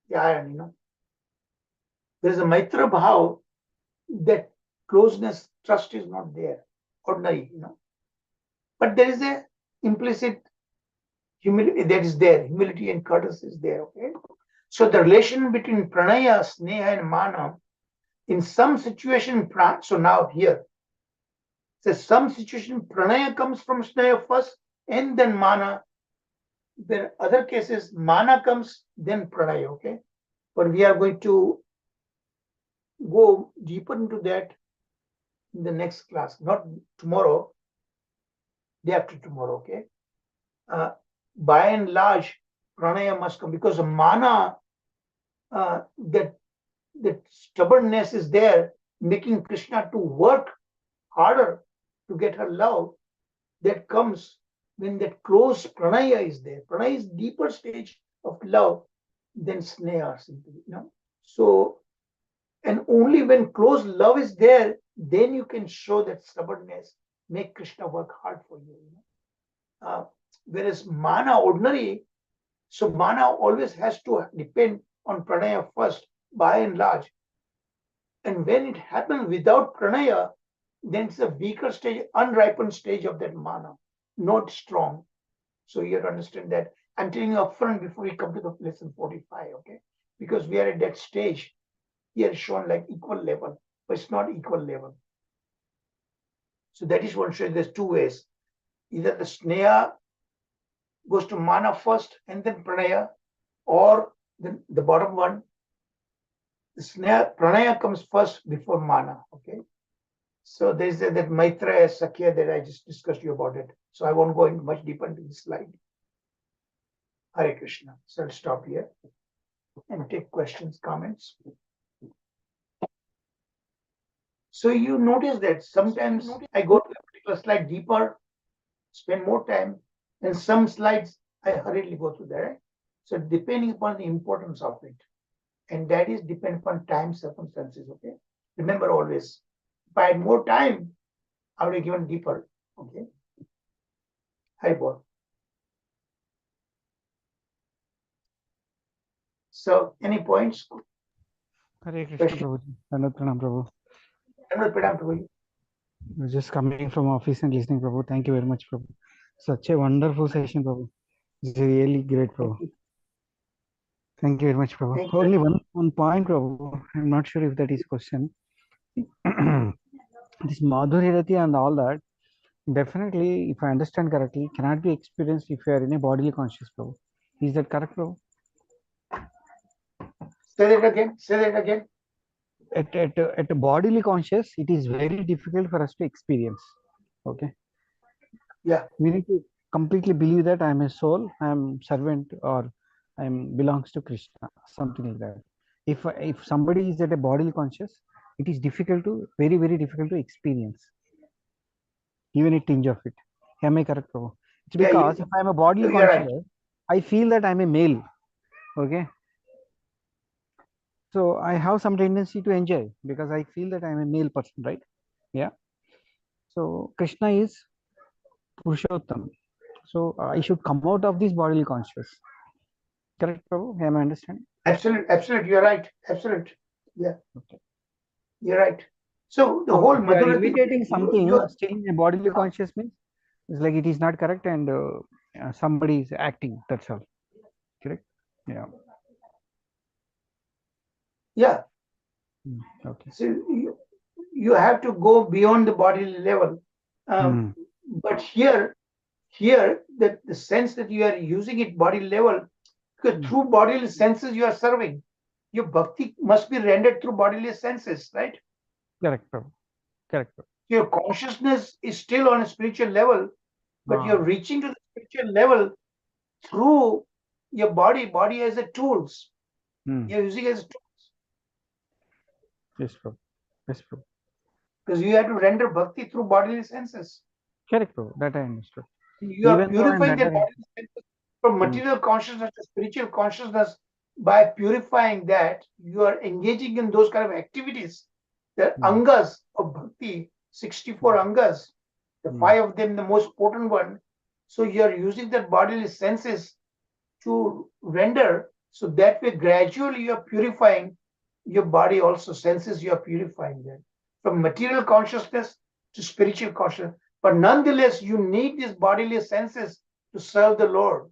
B: the iron, There is a Maitra Bhav, that closeness, trust is not there, ordinary, But there is a implicit humility that is there, humility and courtesy is there, okay? So the relation between pranaya, sneha, and mana, in some situation, so now here, so some situation pranaya comes from sneha first and then mana. There are other cases, mana comes, then pranaya, okay? But we are going to go deeper into that in the next class, not tomorrow, day after tomorrow, okay? By and large, pranaya must come because mana, that stubbornness is there, making Krishna to work harder to get her love. That comes when that close pranaya is there. Pranaya is deeper stage of love than sneha, simply, So, and only when close love is there, then you can show that stubbornness, make Krishna work hard for you. Whereas mana, ordinary, so mana always has to depend on pranaya first, by and large. And when it happens without pranaya, then it's a weaker stage, unripened stage of that mana, not strong. So you have to understand that. I'm telling you upfront before we come to the lesson 45, okay? Because we are at that stage. Here shown like equal level, but it's not equal level. So that is one shows there's two ways. Either the sneha goes to mana first and then pranaya, or the bottom one, the sneha, pranaya comes first before mana, okay? So there's that Maitra Sakhya that I just discussed you about it. So I won't go into much deeper into this slide. Hare Krishna. So I'll stop here and take questions, comments. So you notice that sometimes I go to a particular slide deeper, spend more time, and some slides I hurriedly go through there. So depending upon the importance of it, and that is depend upon time, circumstances, okay? Remember always, if I had more time, I would have given deeper, okay? Hari Bol. So any points?
F: Hare Krishna, Prabhuji. Dandavat Pranam, Prabhu.
B: Dandavat Pranam, Prabhuji.
F: We're just coming from office and listening, Prabhu. Thank you very much, Prabhu. Such a wonderful session, Prabhu. It's really great, Prabhu. Thank you very much, Prabhu.
B: Thank you.
F: Only one point, Prabhu. I'm not sure if that is question. This Madhurya Rati and all that, definitely, if I understand correctly, cannot be experienced if you are in a bodily conscious, Prabhu. Is that correct, Prabhu?
B: Say that again. Say that again.
F: At a bodily conscious, it is very difficult for us to experience. Okay.
B: Yeah.
F: We need to completely believe that I am a soul, I am servant, or I am belongs to Krishna, something like that. If somebody is at a bodily conscious, it is difficult to, very, very difficult to experience even a tinge of it. Am I correct, Prabhu? It's
B: Yeah,
F: because if I am a bodily
B: you're right.
F: conscious, I feel that I am a male. Okay. So I have some tendency to enjoy because I feel that I am a male person, right? Yeah. So Krishna is Purushottam. So I should come out of this bodily conscious. Correct, Prabhu? Am I understanding?
B: Absolute. You're right. Absolute. Yeah.
F: Okay.
B: You're right. So the
F: So
B: whole
F: if you are
B: Madhura thing,
F: imitating something
B: you're
F: still in a bodily conscious means it's like it is not correct and somebody is acting. That's all. Correct? Yeah.
B: yeah.
F: Okay.
B: So you have to go beyond the bodily level. But here that the sense that you are using it body level, because through bodily senses you are serving. Your bhakti must be rendered through bodily senses, right?
F: Correct, Prabhu. Correct, Prabhu.
B: Your consciousness is still on a spiritual level, but you're reaching to the spiritual level through your body as a tools. You're using it as tools.
F: Yes, Prabhu. Yes, Prabhu.
B: Because you have to render bhakti through bodily senses.
F: Correct, Prabhu. That I understood.
B: You are
F: Even though I'm
B: purifying the
F: rendering,
B: bodily senses from material consciousness to spiritual consciousness. By purifying that, you are engaging in those kind of activities. The angas of bhakti, 64 angas, the 5 of them, the most potent one. So you are using that bodily senses to render. So that way, gradually, you are purifying your body also, senses, you are purifying them from material consciousness to spiritual consciousness. But nonetheless, you need these bodily senses to serve the Lord.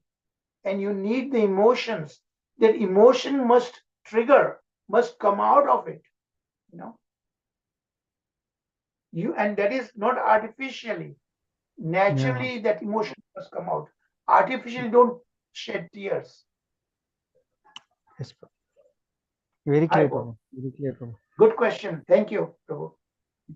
B: And you need the emotions. That emotion must trigger, must come out of it. And that is not artificially. Naturally, that emotion must come out. Artificially, don't shed tears.
F: yes, Prabhu. Very clear, Prabhu. Very clear, Prabhu.
B: Good question. Thank you, Prabhu.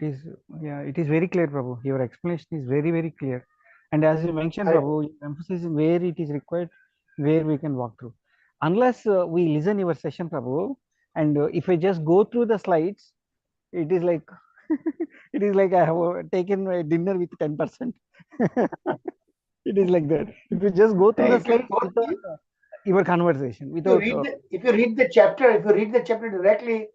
F: It is very clear, Prabhu. Your explanation is very, very clear. And as you mentioned, Prabhu, you emphasizing where it is required, where we can walk through. Unless we listen your session, Prabhu, and if I just go through the slides, it is like it is like I have taken a dinner with 10%. It is like that. If you just go through the slides without your conversation, without
B: if you read the chapter directly,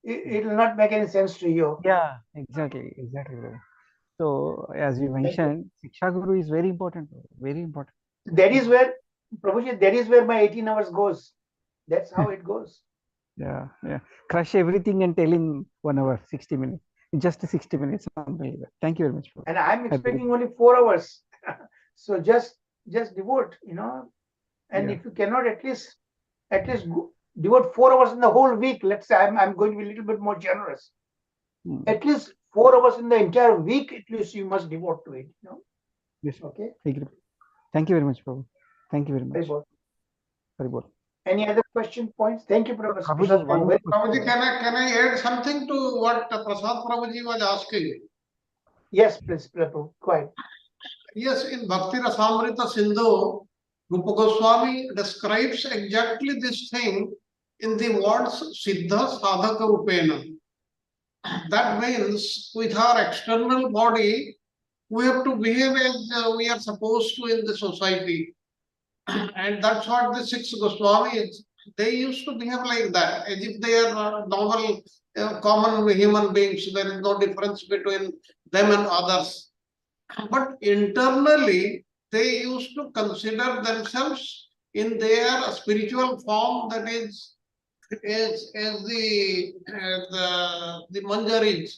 B: it will not make any sense to you.
F: Yeah, exactly, Prabhu. So as you mentioned, Shiksha Guru is very important, very important.
B: That is where, Prabhuji, that is where my 18 hours goes. That's how it goes.
F: Yeah. Crush everything and tell in 1 hour, 60 minutes. Just 60 minutes, something like that. Thank you very much. Prabhu.
B: And I'm expecting only 4 hours. So just devote, and if you cannot at least devote 4 hours in the whole week, let's say I'm going to be a little bit more generous. At least 4 hours in the entire week, at least you must devote to it.
F: Yes.
B: Okay.
F: Thank you very much, Prabhu. Thank you very much. Very good.
B: Any other question points? Thank you, Prabhuji.
C: Prabhuji, can I add something to what Prasad Prabhuji was asking?
B: Yes, please, Prabhu. Go ahead.
C: Yes, in Bhakti Rasamrita Sindhu, Rupa Goswami describes exactly this thing in the words Siddha Sadhaka Rupena. That means with our external body, we have to behave as we are supposed to in the society. And that's what the 6 Goswamis, they used to behave like that, as if they are normal, common human beings. There is no difference between them and others. But internally, they used to consider themselves in their spiritual form, that is the Manjaris.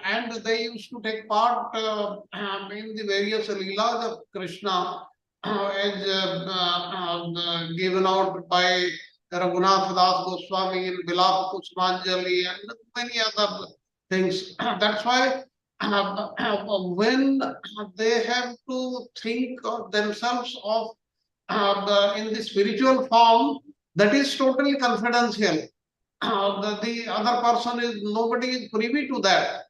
C: And they used to take part in the various leelas of Krishna as given out by Raghunath Das Goswami in Vilapa Pushpanjali and many other things. That's why when they have to think of themselves of in the spiritual form, that is totally confidential. The other person is, nobody is privy to that.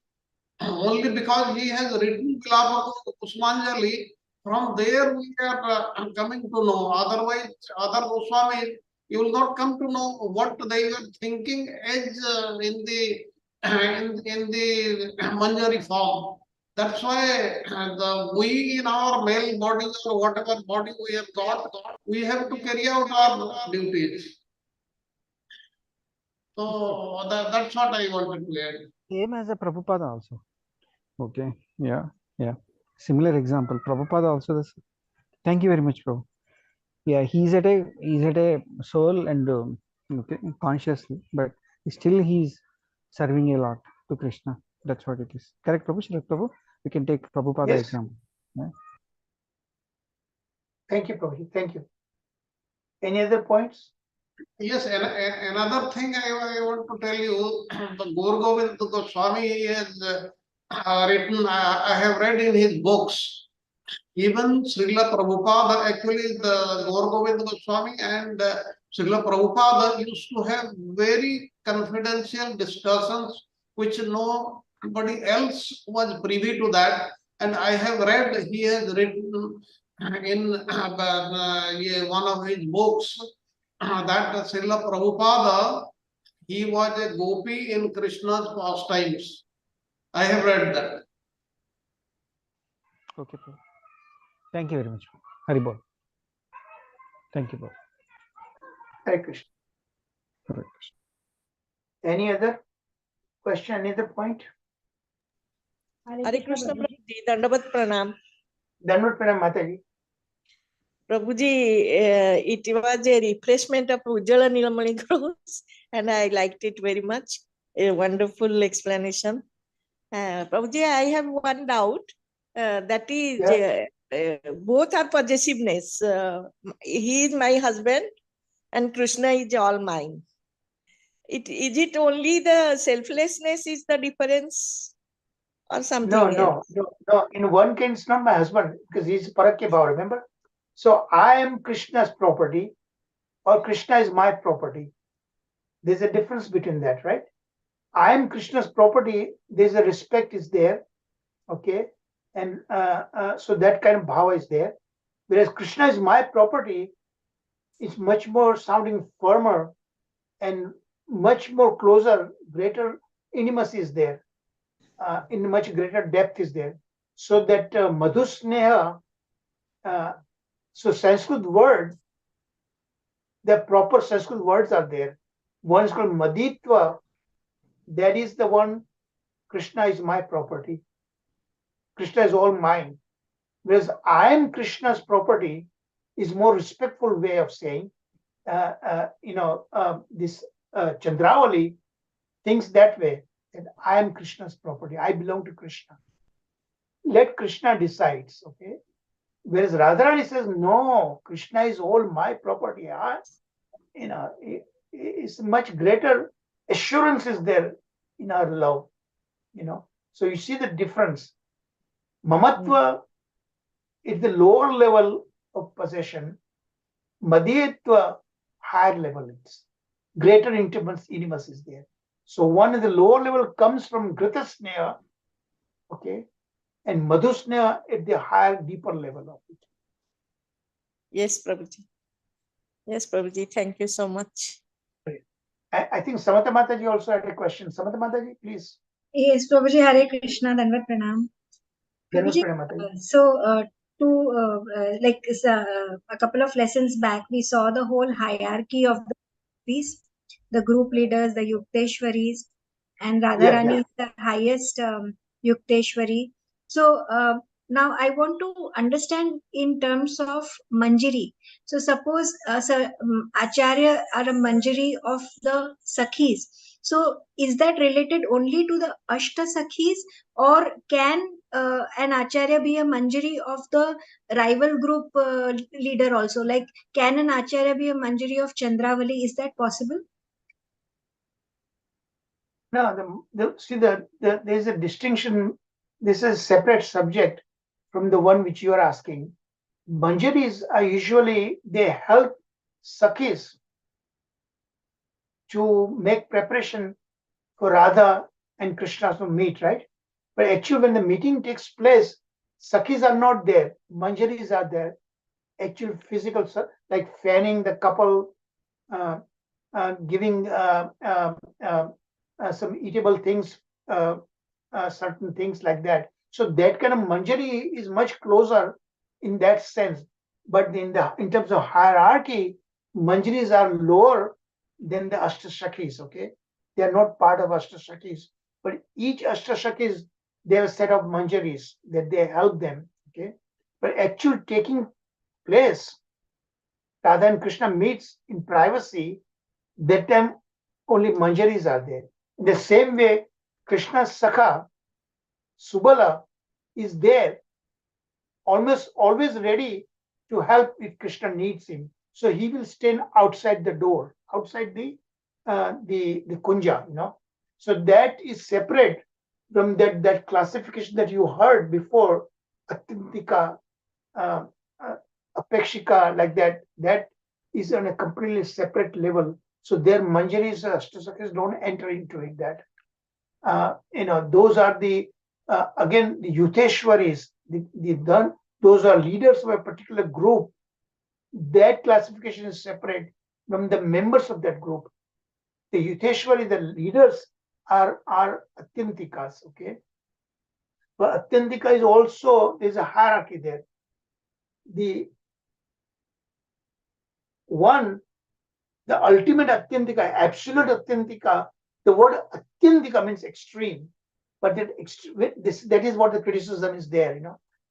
C: Only because he has written Vilapa Pushpanjali, From there we are coming to know. Otherwise, other Goswami, you will not come to know what they were thinking as in the Manjari form. That's why we in our male body or whatever body we have got, we have to carry out our duties. So that's what I wanted to add.
F: Same as a Prabhupada also. Okay. Yeah. Yeah. Similar example. Prabhupada also. This. Thank you very much, Prabhu. Yeah, he's at a soul and okay, consciously, but still he's serving a lot to Krishna. That's what it is. Correct, Prabhu? Shri Prabhu? We can take Prabhupada
B: Yes.
F: example. Yeah.
B: Thank you, Prabhu. Thank you. Any other points?
C: Yes, and another thing I want to tell you, the Gaur Govind Goswami has written, I have read in his books, even Srila Prabhupada, actually the Gaur Govind Goswami and Srila Prabhupada used to have very confidential discussions which nobody else was privy to that. And I have read, he has written in one of his books that Srila Prabhupada, he was a gopi in Krishna's pastimes. I have read that.
F: Okay, Prabhu. Thank you very much. Haribol. Thank you, Prabhu.
B: Hare Krishna.
F: Hare Krishna.
B: Any other question? Any other point?
G: Hare Krishna Prabhuji, Dandavat Pranam.
B: Dandavat Pranam, Mataji.
G: Prabhuji, it was a refreshment of Ujjala Nilamani Gross, and I liked it very much. A wonderful explanation. Prabhuji, I have one doubt. That is, both are possessiveness. He is my husband, and Krishna is all mine. Is it only the selflessness is the difference, or something else?
B: No. In one case, it's not my husband because he's Parakya Bhava, remember? So I am Krishna's property or Krishna is my property. There's a difference between that, right? I am Krishna's property. There's a respect is there, okay? And so that kind of bhava is there. Whereas Krishna is my property, it's much more sounding firmer and much more closer, greater intimacy is there. In much greater depth is there. So that Madhusneha, so Sanskrit word, the proper Sanskrit words are there. One is called Madhitva, that is the one, Krishna is my property. Krishna is all mine. Whereas I am Krishna's property is more respectful way of saying, this Chandravali thinks that way, that I am Krishna's property. I belong to Krishna. Let Krishna decides, okay? Whereas Radharani says, no, Krishna is all my property. It's much greater assurance is there in our love, So you see the difference. Mamatva is the lower level of possession. Madhyatva, higher level. It's greater intimacy is there. So one is the lower level comes from Grita Sneha, okay? And Madhusneha at the higher, deeper level of it.
G: Yes, Prabhuji. Yes, Prabhuji. Thank you so much.
B: I think Samata Mataji also had a question. Samata Mataji, please.
A: Yes, Prabhuji, Hare Krishna, Dandavat Pranam. Prabhuji, a couple of lessons back, we saw the whole hierarchy of the group leaders, the Yukteshwaris, and Radharani is the highest Yukteshwari. So now I want to understand in terms of Manjari. So suppose Acharya are a Manjari of the Sakhis. So is that related only to the Ashta Sakhis, or can an Acharya be a Manjari of the rival group leader also? Like, can an Acharya be a Manjari of Chandravali? Is that possible?
B: No, there's a distinction. This is a separate subject from the one which you are asking. Manjaris are usually, they help Sakhis to make preparation for Radha and Krishna to meet, right? But actually when the meeting takes place, Sakhis are not there. Manjaris are there. Actual physical, like fanning the couple, giving some eatable things, certain things like that. So that kind of manjari is much closer in that sense. But in terms of hierarchy, manjaris are lower than the Ashtashakis. Okay, they are not part of Ashtashakis. But each Ashtashakis, they have a set of manjaris that they help them. Okay, but actual taking place, Radha and Krishna meets in privacy, that time only manjaris are there. In the same way, Krishna's Sakha, Subala, is there, almost always ready to help if Krishna needs him. So he will stand outside the door, outside the kunja, So that is separate from that classification that you heard before, Atyantika, Apekshika, like that. That is on a completely separate level. So their manjaris, Ashtasakis don't enter into it. That those are the again the Yuteshwaris. Those are leaders of a particular group. That classification is separate from the members of that group. The Yuteshwari, the leaders, are Atyantikas. Okay, but Atyantika is also, there's a hierarchy there. The ultimate Atyantika, absolute Atyantika, the word Atyantika means extreme, but that is what the criticism is there,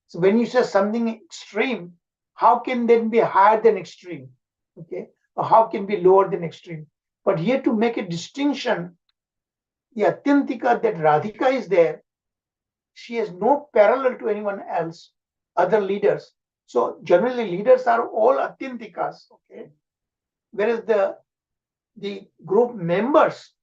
B: So when you say something extreme, how can then be higher than extreme? Okay, or how can be lower than extreme? But here to make a distinction, the Atyantika that Radhika is there, she has no parallel to anyone else, other leaders. So generally leaders are all Atyantikas, okay? Whereas the group members,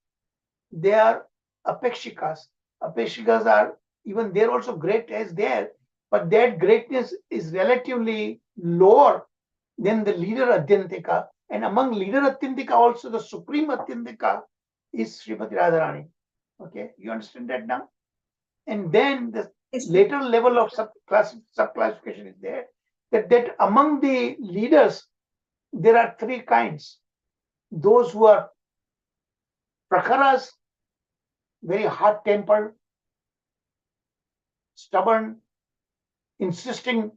B: they are Apekshikas. Apekshikas are, even they're also great as there, but that greatness is relatively lower than the leader Atyantika. And among leader Atyantika also, the supreme Atyantika is Srimati Radharani. Okay, you understand that now? And then the later level of sub-classification is there, that among the leaders, there are three kinds. Those who are prakharas, very hot-tempered, stubborn, insisting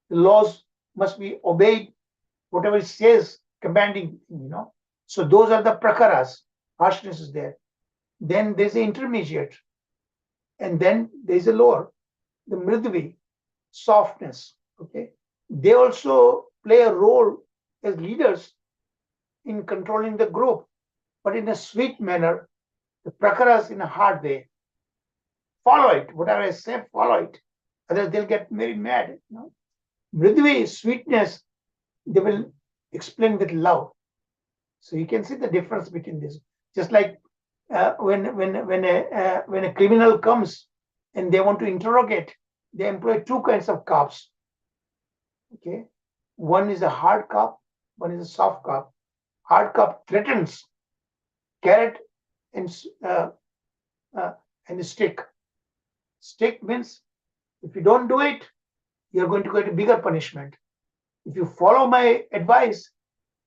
B: the laws must be obeyed, whatever it says, commanding, So those are the prakharas, harshness is there. Then there's the intermediate, and then there's a lower, the mridvi, softness. Okay, they also play a role as leaders in controlling the group, but in a sweet manner. The prakharas in a hard way. Follow it, whatever I say, follow it. Otherwise they'll get very mad. Mridvi, sweetness, they will explain with love. So you can see the difference between this. Just like when a criminal comes and they want to interrogate, they employ two kinds of cops. Okay, one is a hard cop, one is a soft cop. Hard cop threatens, carrot and a stick. Stick means if you don't do it, you're going to get a bigger punishment. If you follow my advice,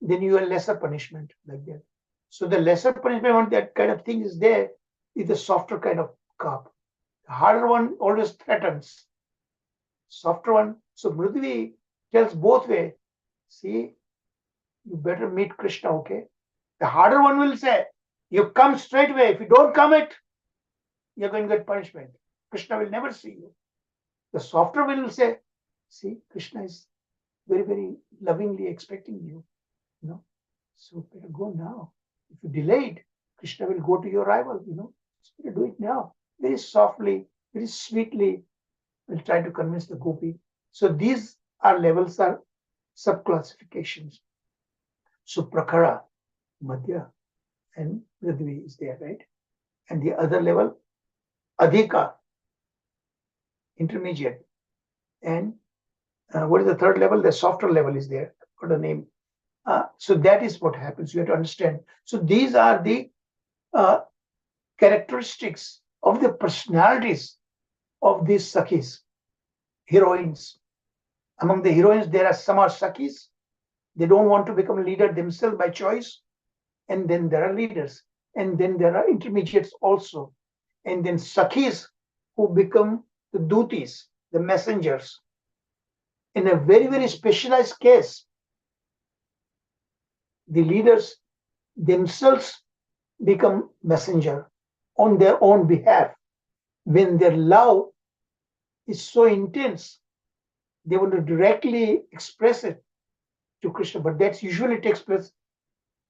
B: then you have lesser punishment, like that. So the lesser punishment, when that kind of thing is there, is the softer kind of cop. The harder one always threatens. Softer one. So Mridvi tells both ways. See, you better meet Krishna, okay? The harder one will say, you come straight away. If you don't come it, you're going to get punishment. Krishna will never see you. The softer one will say, see, Krishna is very, very lovingly expecting you. So better go now. If you delayed, Krishna will go to your rival, So better do it now. Very softly, very sweetly, will try to convince the gopi. So these are levels, are sub-classifications. So prakhara, madhya, and mridvi is there, right? And the other level, adhika, intermediate. And what is the third level? The softer level is there, for the name. So that is what happens. You have to understand. So these are the characteristics of the personalities of these Sakhis. heroines. Among the heroines, there are some are Sakhis. They don't want to become a leader themselves by choice. And then there are leaders. And then there are intermediates also. And then Sakhis who become the dutis, the messengers. In a very, very specialized case, the leaders themselves become messenger on their own behalf. When their love is so intense, they want to directly express it to Krishna, but that usually takes place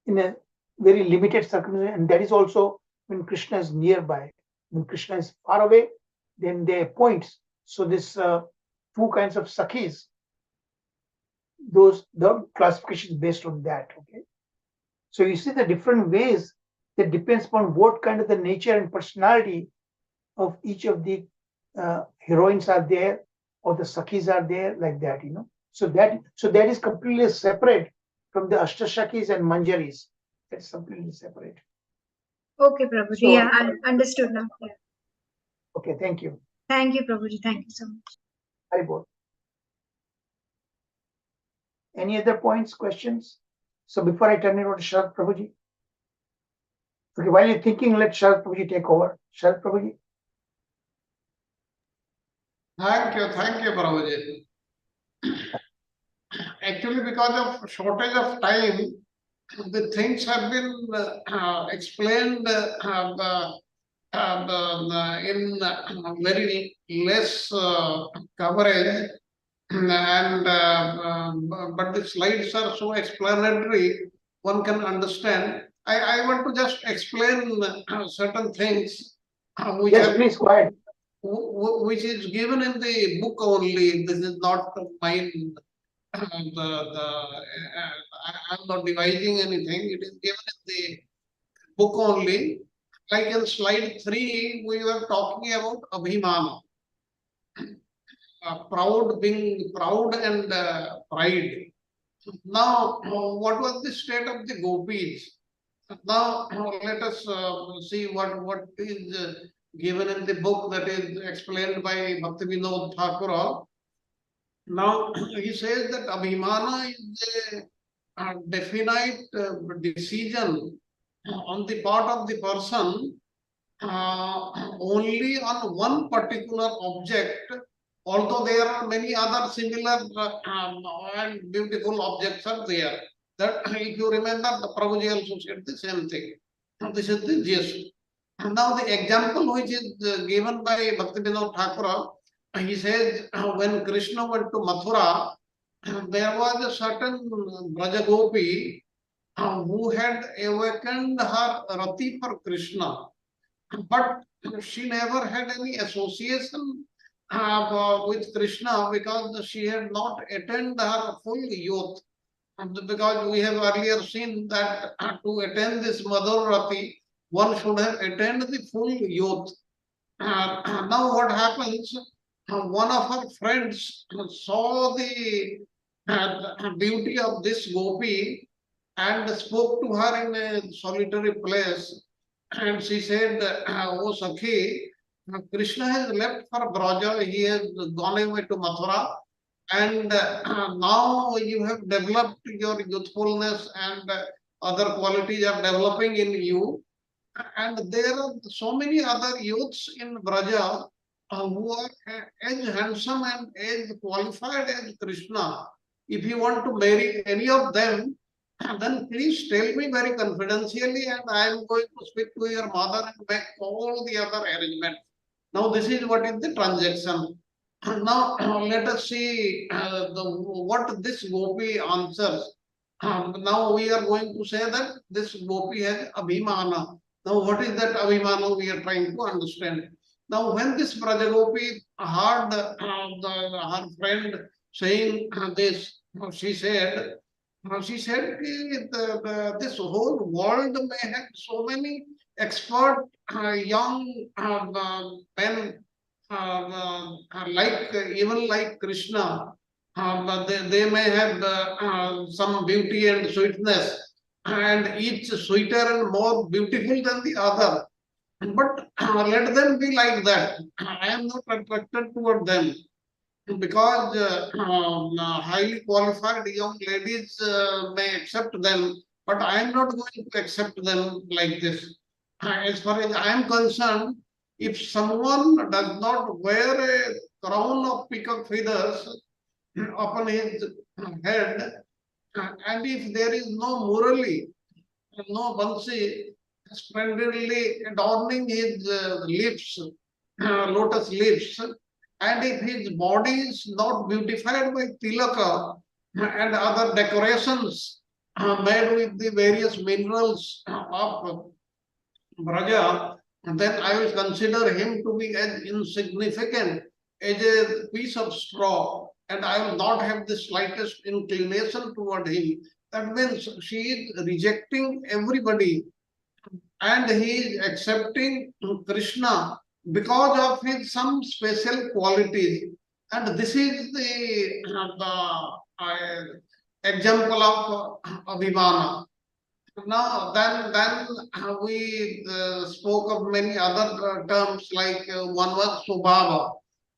B: in a very limited circumstance, and that is also when Krishna is nearby. When Krishna is far away, then they appoint. So this two kinds of Sakhis, the classification is based on that. Okay, so you see the different ways that depends upon what kind of the nature and personality of each of the heroines are there, or the Sakhis are there, like that, So that is completely separate from the Ashtashakis and Manjaris. That's completely separate.
A: Okay, Prabhuji.
B: So,
A: Yeah, I understood now. Yeah.
B: Okay, thank you.
A: Thank you, Prabhuji. Thank you so much.
B: Haribol. Any other points, questions? So before I turn it over to Sharad Prabhuji. Okay, while you're thinking, let Sharad Prabhuji take over. Sharad Prabhuji.
C: Thank you, Prabhuji. Actually, because of shortage of time, the things have been explained in very less coverage, and but the slides are so explanatory, one can understand. I want to just explain certain things which
B: Yes, please go ahead.
C: Which is given in the book only. This is not mine. I'm not devising anything. It is given in the book only. Like in slide 3, we were talking about Abhimana. Being proud and pride. Now, what was the state of the gopis? Now, let us see what is given in the book that is explained by Bhaktivinoda Thakur. Now, he says that Abhimana is a definite decision on the part of the person only on one particular object, although there are many other similar and beautiful objects are there. That if you remember, the Prabhuji also said the same thing. This is the gist. Now the example which is given by Bhaktivinoda Thakur, he says when Krishna went to Mathura, there was a certain Brajagopi who had awakened her rati for Krishna, but she never had any association with Krishna because she had not attained her full youth. Because we have earlier seen that to attain this Madhur Rati, one should have attained the full youth. Now what happens? One of her friends saw the beauty of this gopi and spoke to her in a solitary place. And she said, "Oh Sakhi, Krishna has left for Braja, he has gone away to Mathura, and now you have developed your youthfulness and other qualities are developing in you. And there are so many other youths in Braja who are as handsome and as qualified as Krishna. If you want to marry any of them, then please tell me very confidentially, and I am going to speak to your mother and make all the other arrangements." Now, this is what is the transaction. Now, let us see what this gopi answers. Now, we are going to say that this gopi has abhimana. Now, what is that abhimana we are trying to understand? Now, when this Brajagopi heard her friend saying this, she said, this whole world may have so many expert young men even like Krishna, but they may have some beauty and sweetness, and each sweeter and more beautiful than the other. But let them be like that. I am not attracted toward them. because highly qualified young ladies may accept them, but I am not going to accept them like this. As far as I am concerned, if someone does not wear a crown of peacock feathers upon his head, and if there is no murali, no bansi splendidly adorning his lips, lotus lips, and if his body is not beautified by tilaka and other decorations made with the various minerals of Braja, then I will consider him to be as insignificant as a piece of straw, and I will not have the slightest inclination toward him. That means she is rejecting everybody and he is accepting Krishna because of his some special qualities. And this is the example of Abhimana. Now, then we spoke of many other terms like one was Swabhava.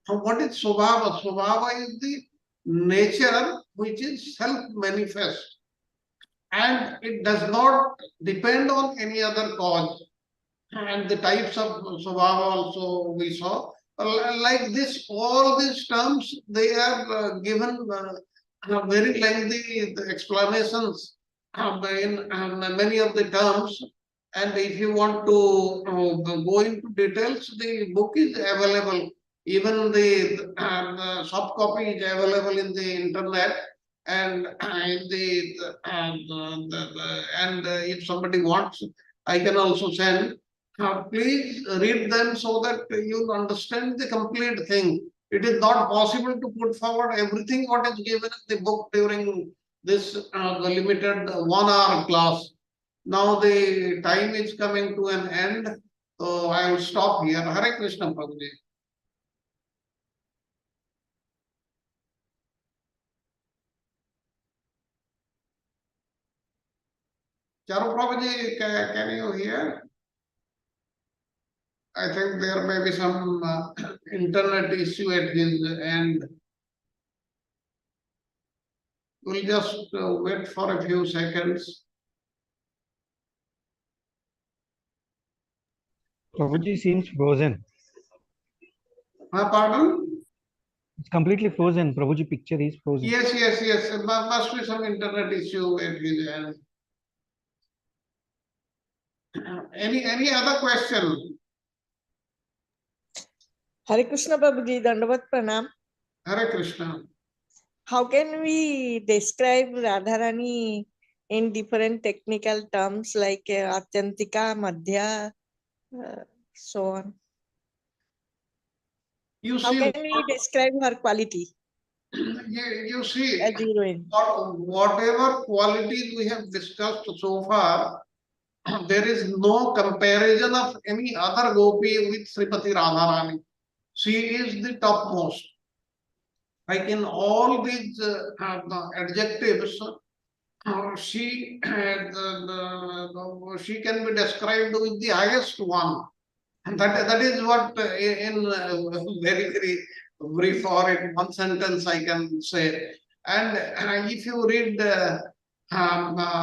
C: What is Swabhava? Swabhava is the nature which is self-manifest and it does not depend on any other cause. And the types of Swabhava also we saw. Like this, all these terms, they are given very lengthy explanations in many of the terms. And if you want to go into details, the book is available. Even the soft copy is available in the internet. And if somebody wants, I can also send. Please read them so that you understand the complete thing. It is not possible to put forward everything what is given in the book during this the limited 1 hour class. Now the time is coming to an end, so I will stop here. Hare Krishna, Prabhuji. Charu Prabhuji, can you hear? I think there may be some internet issue at his end. We'll just wait for a few seconds.
F: Prabhuji seems frozen.
C: Pardon?
F: It's completely frozen. Prabhuji picture is frozen.
C: Yes. There must be some internet issue at his end. Any other question?
G: Hare Krishna Prabhuji, Dandavat Pranam.
C: Hare Krishna.
G: How can we describe Radharani in different technical terms like Atyantika, Madhya, so on? How can we describe her quality
C: You see,
G: as heroine?
C: whatever qualities we have discussed so far, there is no comparison of any other gopi with Srimati Radharani. She is the topmost. Like in all these adjectives, she she can be described with the highest one. And that is what in very brief or in one sentence I can say. And if you read Radha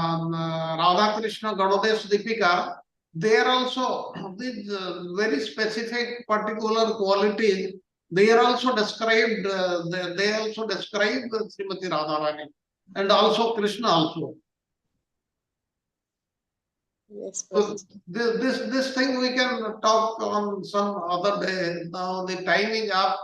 C: Krishna Gadodesh Deepika, there also these very specific particular qualities, they are also described, they also describe Srimati Radharani and also Krishna also.
G: Yes,
C: So this thing we can talk on some other day. Now the time is up.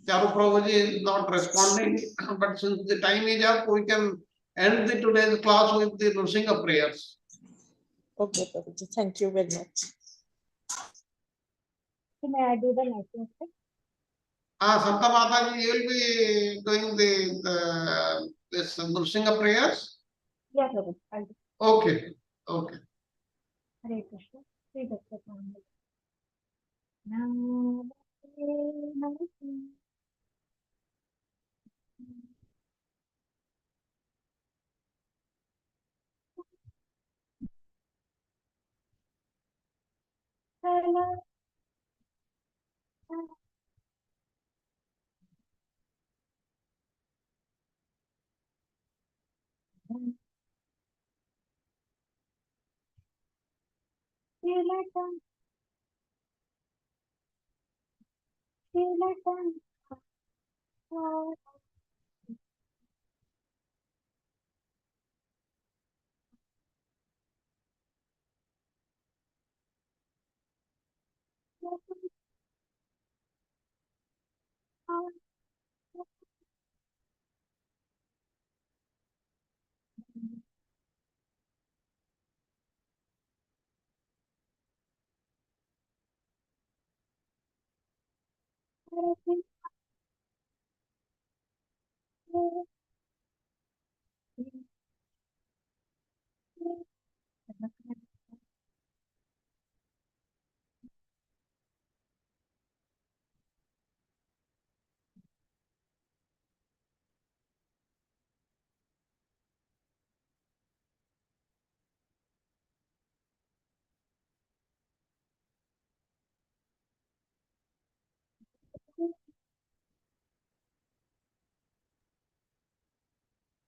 C: Charu Prabhuji is not responding, but since the time is up, we can end the today's class with the Nrsimha prayers.
G: Okay, Prabhuji. Thank you very much.
A: May I do the next step?
C: Santa Mataji, you will be doing this Nrsimha prayers?
A: Yeah, Prabhu. I'll do.
C: Okay.
A: Hare Krishna. Sri Datta Namaste. Hello.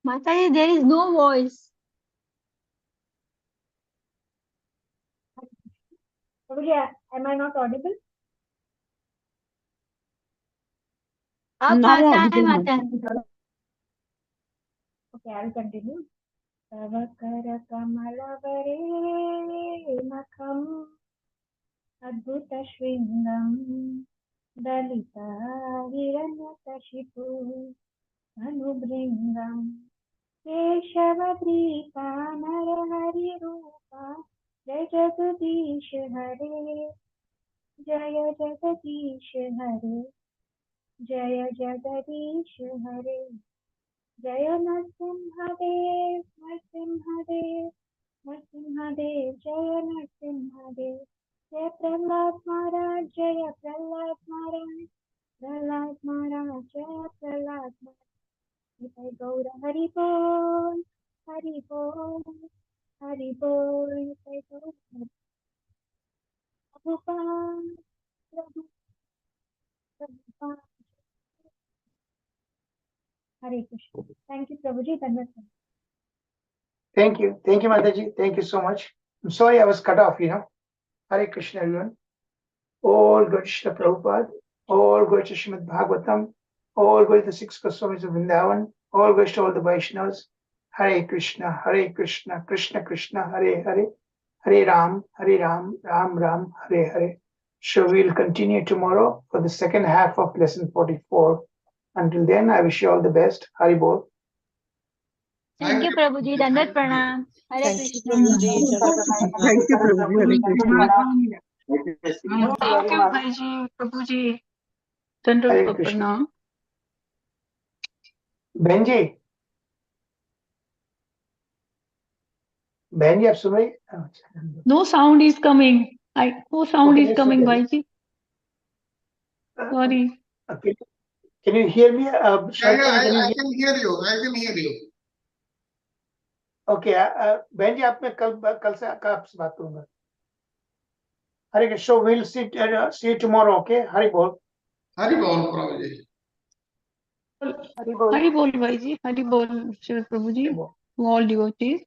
E: Mataji, there is no voice.
A: Am I not audible?
E: Now audible.
A: Okay, I'll continue. Tavakara kamalavare makham adbhuta shringam dalita hiranyakashipu anubringam keshavadrika narahari rupa jaya jagadish hare jaya jagadish hare jaya jagadish hare jaya Narasimhadev Narasimhadev Narasimhadev jaya Narasimhadev jaya Prahlad Maharaj jaya Prahlad Maharaj Prahlad Maharaj jaya Prahlad Maharaj Nitai Gaura Hari Bol Hari Bol Hari Bol Nitai Gaura Hari Prabhupada Prabhupada Hare Krishna. Thank you, Prabhuji. Dhanwad.
B: Thank you, Mataji. Thank you so much. I'm sorry I was cut off. Hare Krishna, everyone. All glory to Srila Prabhupada. All glory to Srimad Bhagavatam. All glory to the 6 Goswamis of Vrindavan. All glory to all the Vaishnavas. Hare Krishna, Krishna Krishna, Hare Hare. Hare Ram, Ram Ram, Hare Hare. So we'll continue tomorrow for the second half of lesson 44. Until then, I wish you all the best. Hari Bol.
E: Thank you, Prabhuji. Dhanwad pranam. Hare
G: Thank you,
E: Krishna.
G: Prabhuji.
H: Thank you, Prabhuji. Hare Krishna.
E: Thank you, Bhaiji, Prabhuji. Dhanwad
B: Hare Krishna.
E: pranam.
B: Benji, आप सुन रही?
E: No sound is coming. No sound is coming, Bhaiji. Sorry.
B: Can you hear me?
C: Yeah, I can hear you. I can hear you.
B: Okay, Benji, आप मैं कल से आपसे बात करूंगा. Hare Krishna. So we'll see you tomorrow. Okay, Hari Bol.
C: Hari Bol, Prabhuji.
E: Hari Bol, Bhaiji. Hari Bol, Shri Prabhuji. To all devotees.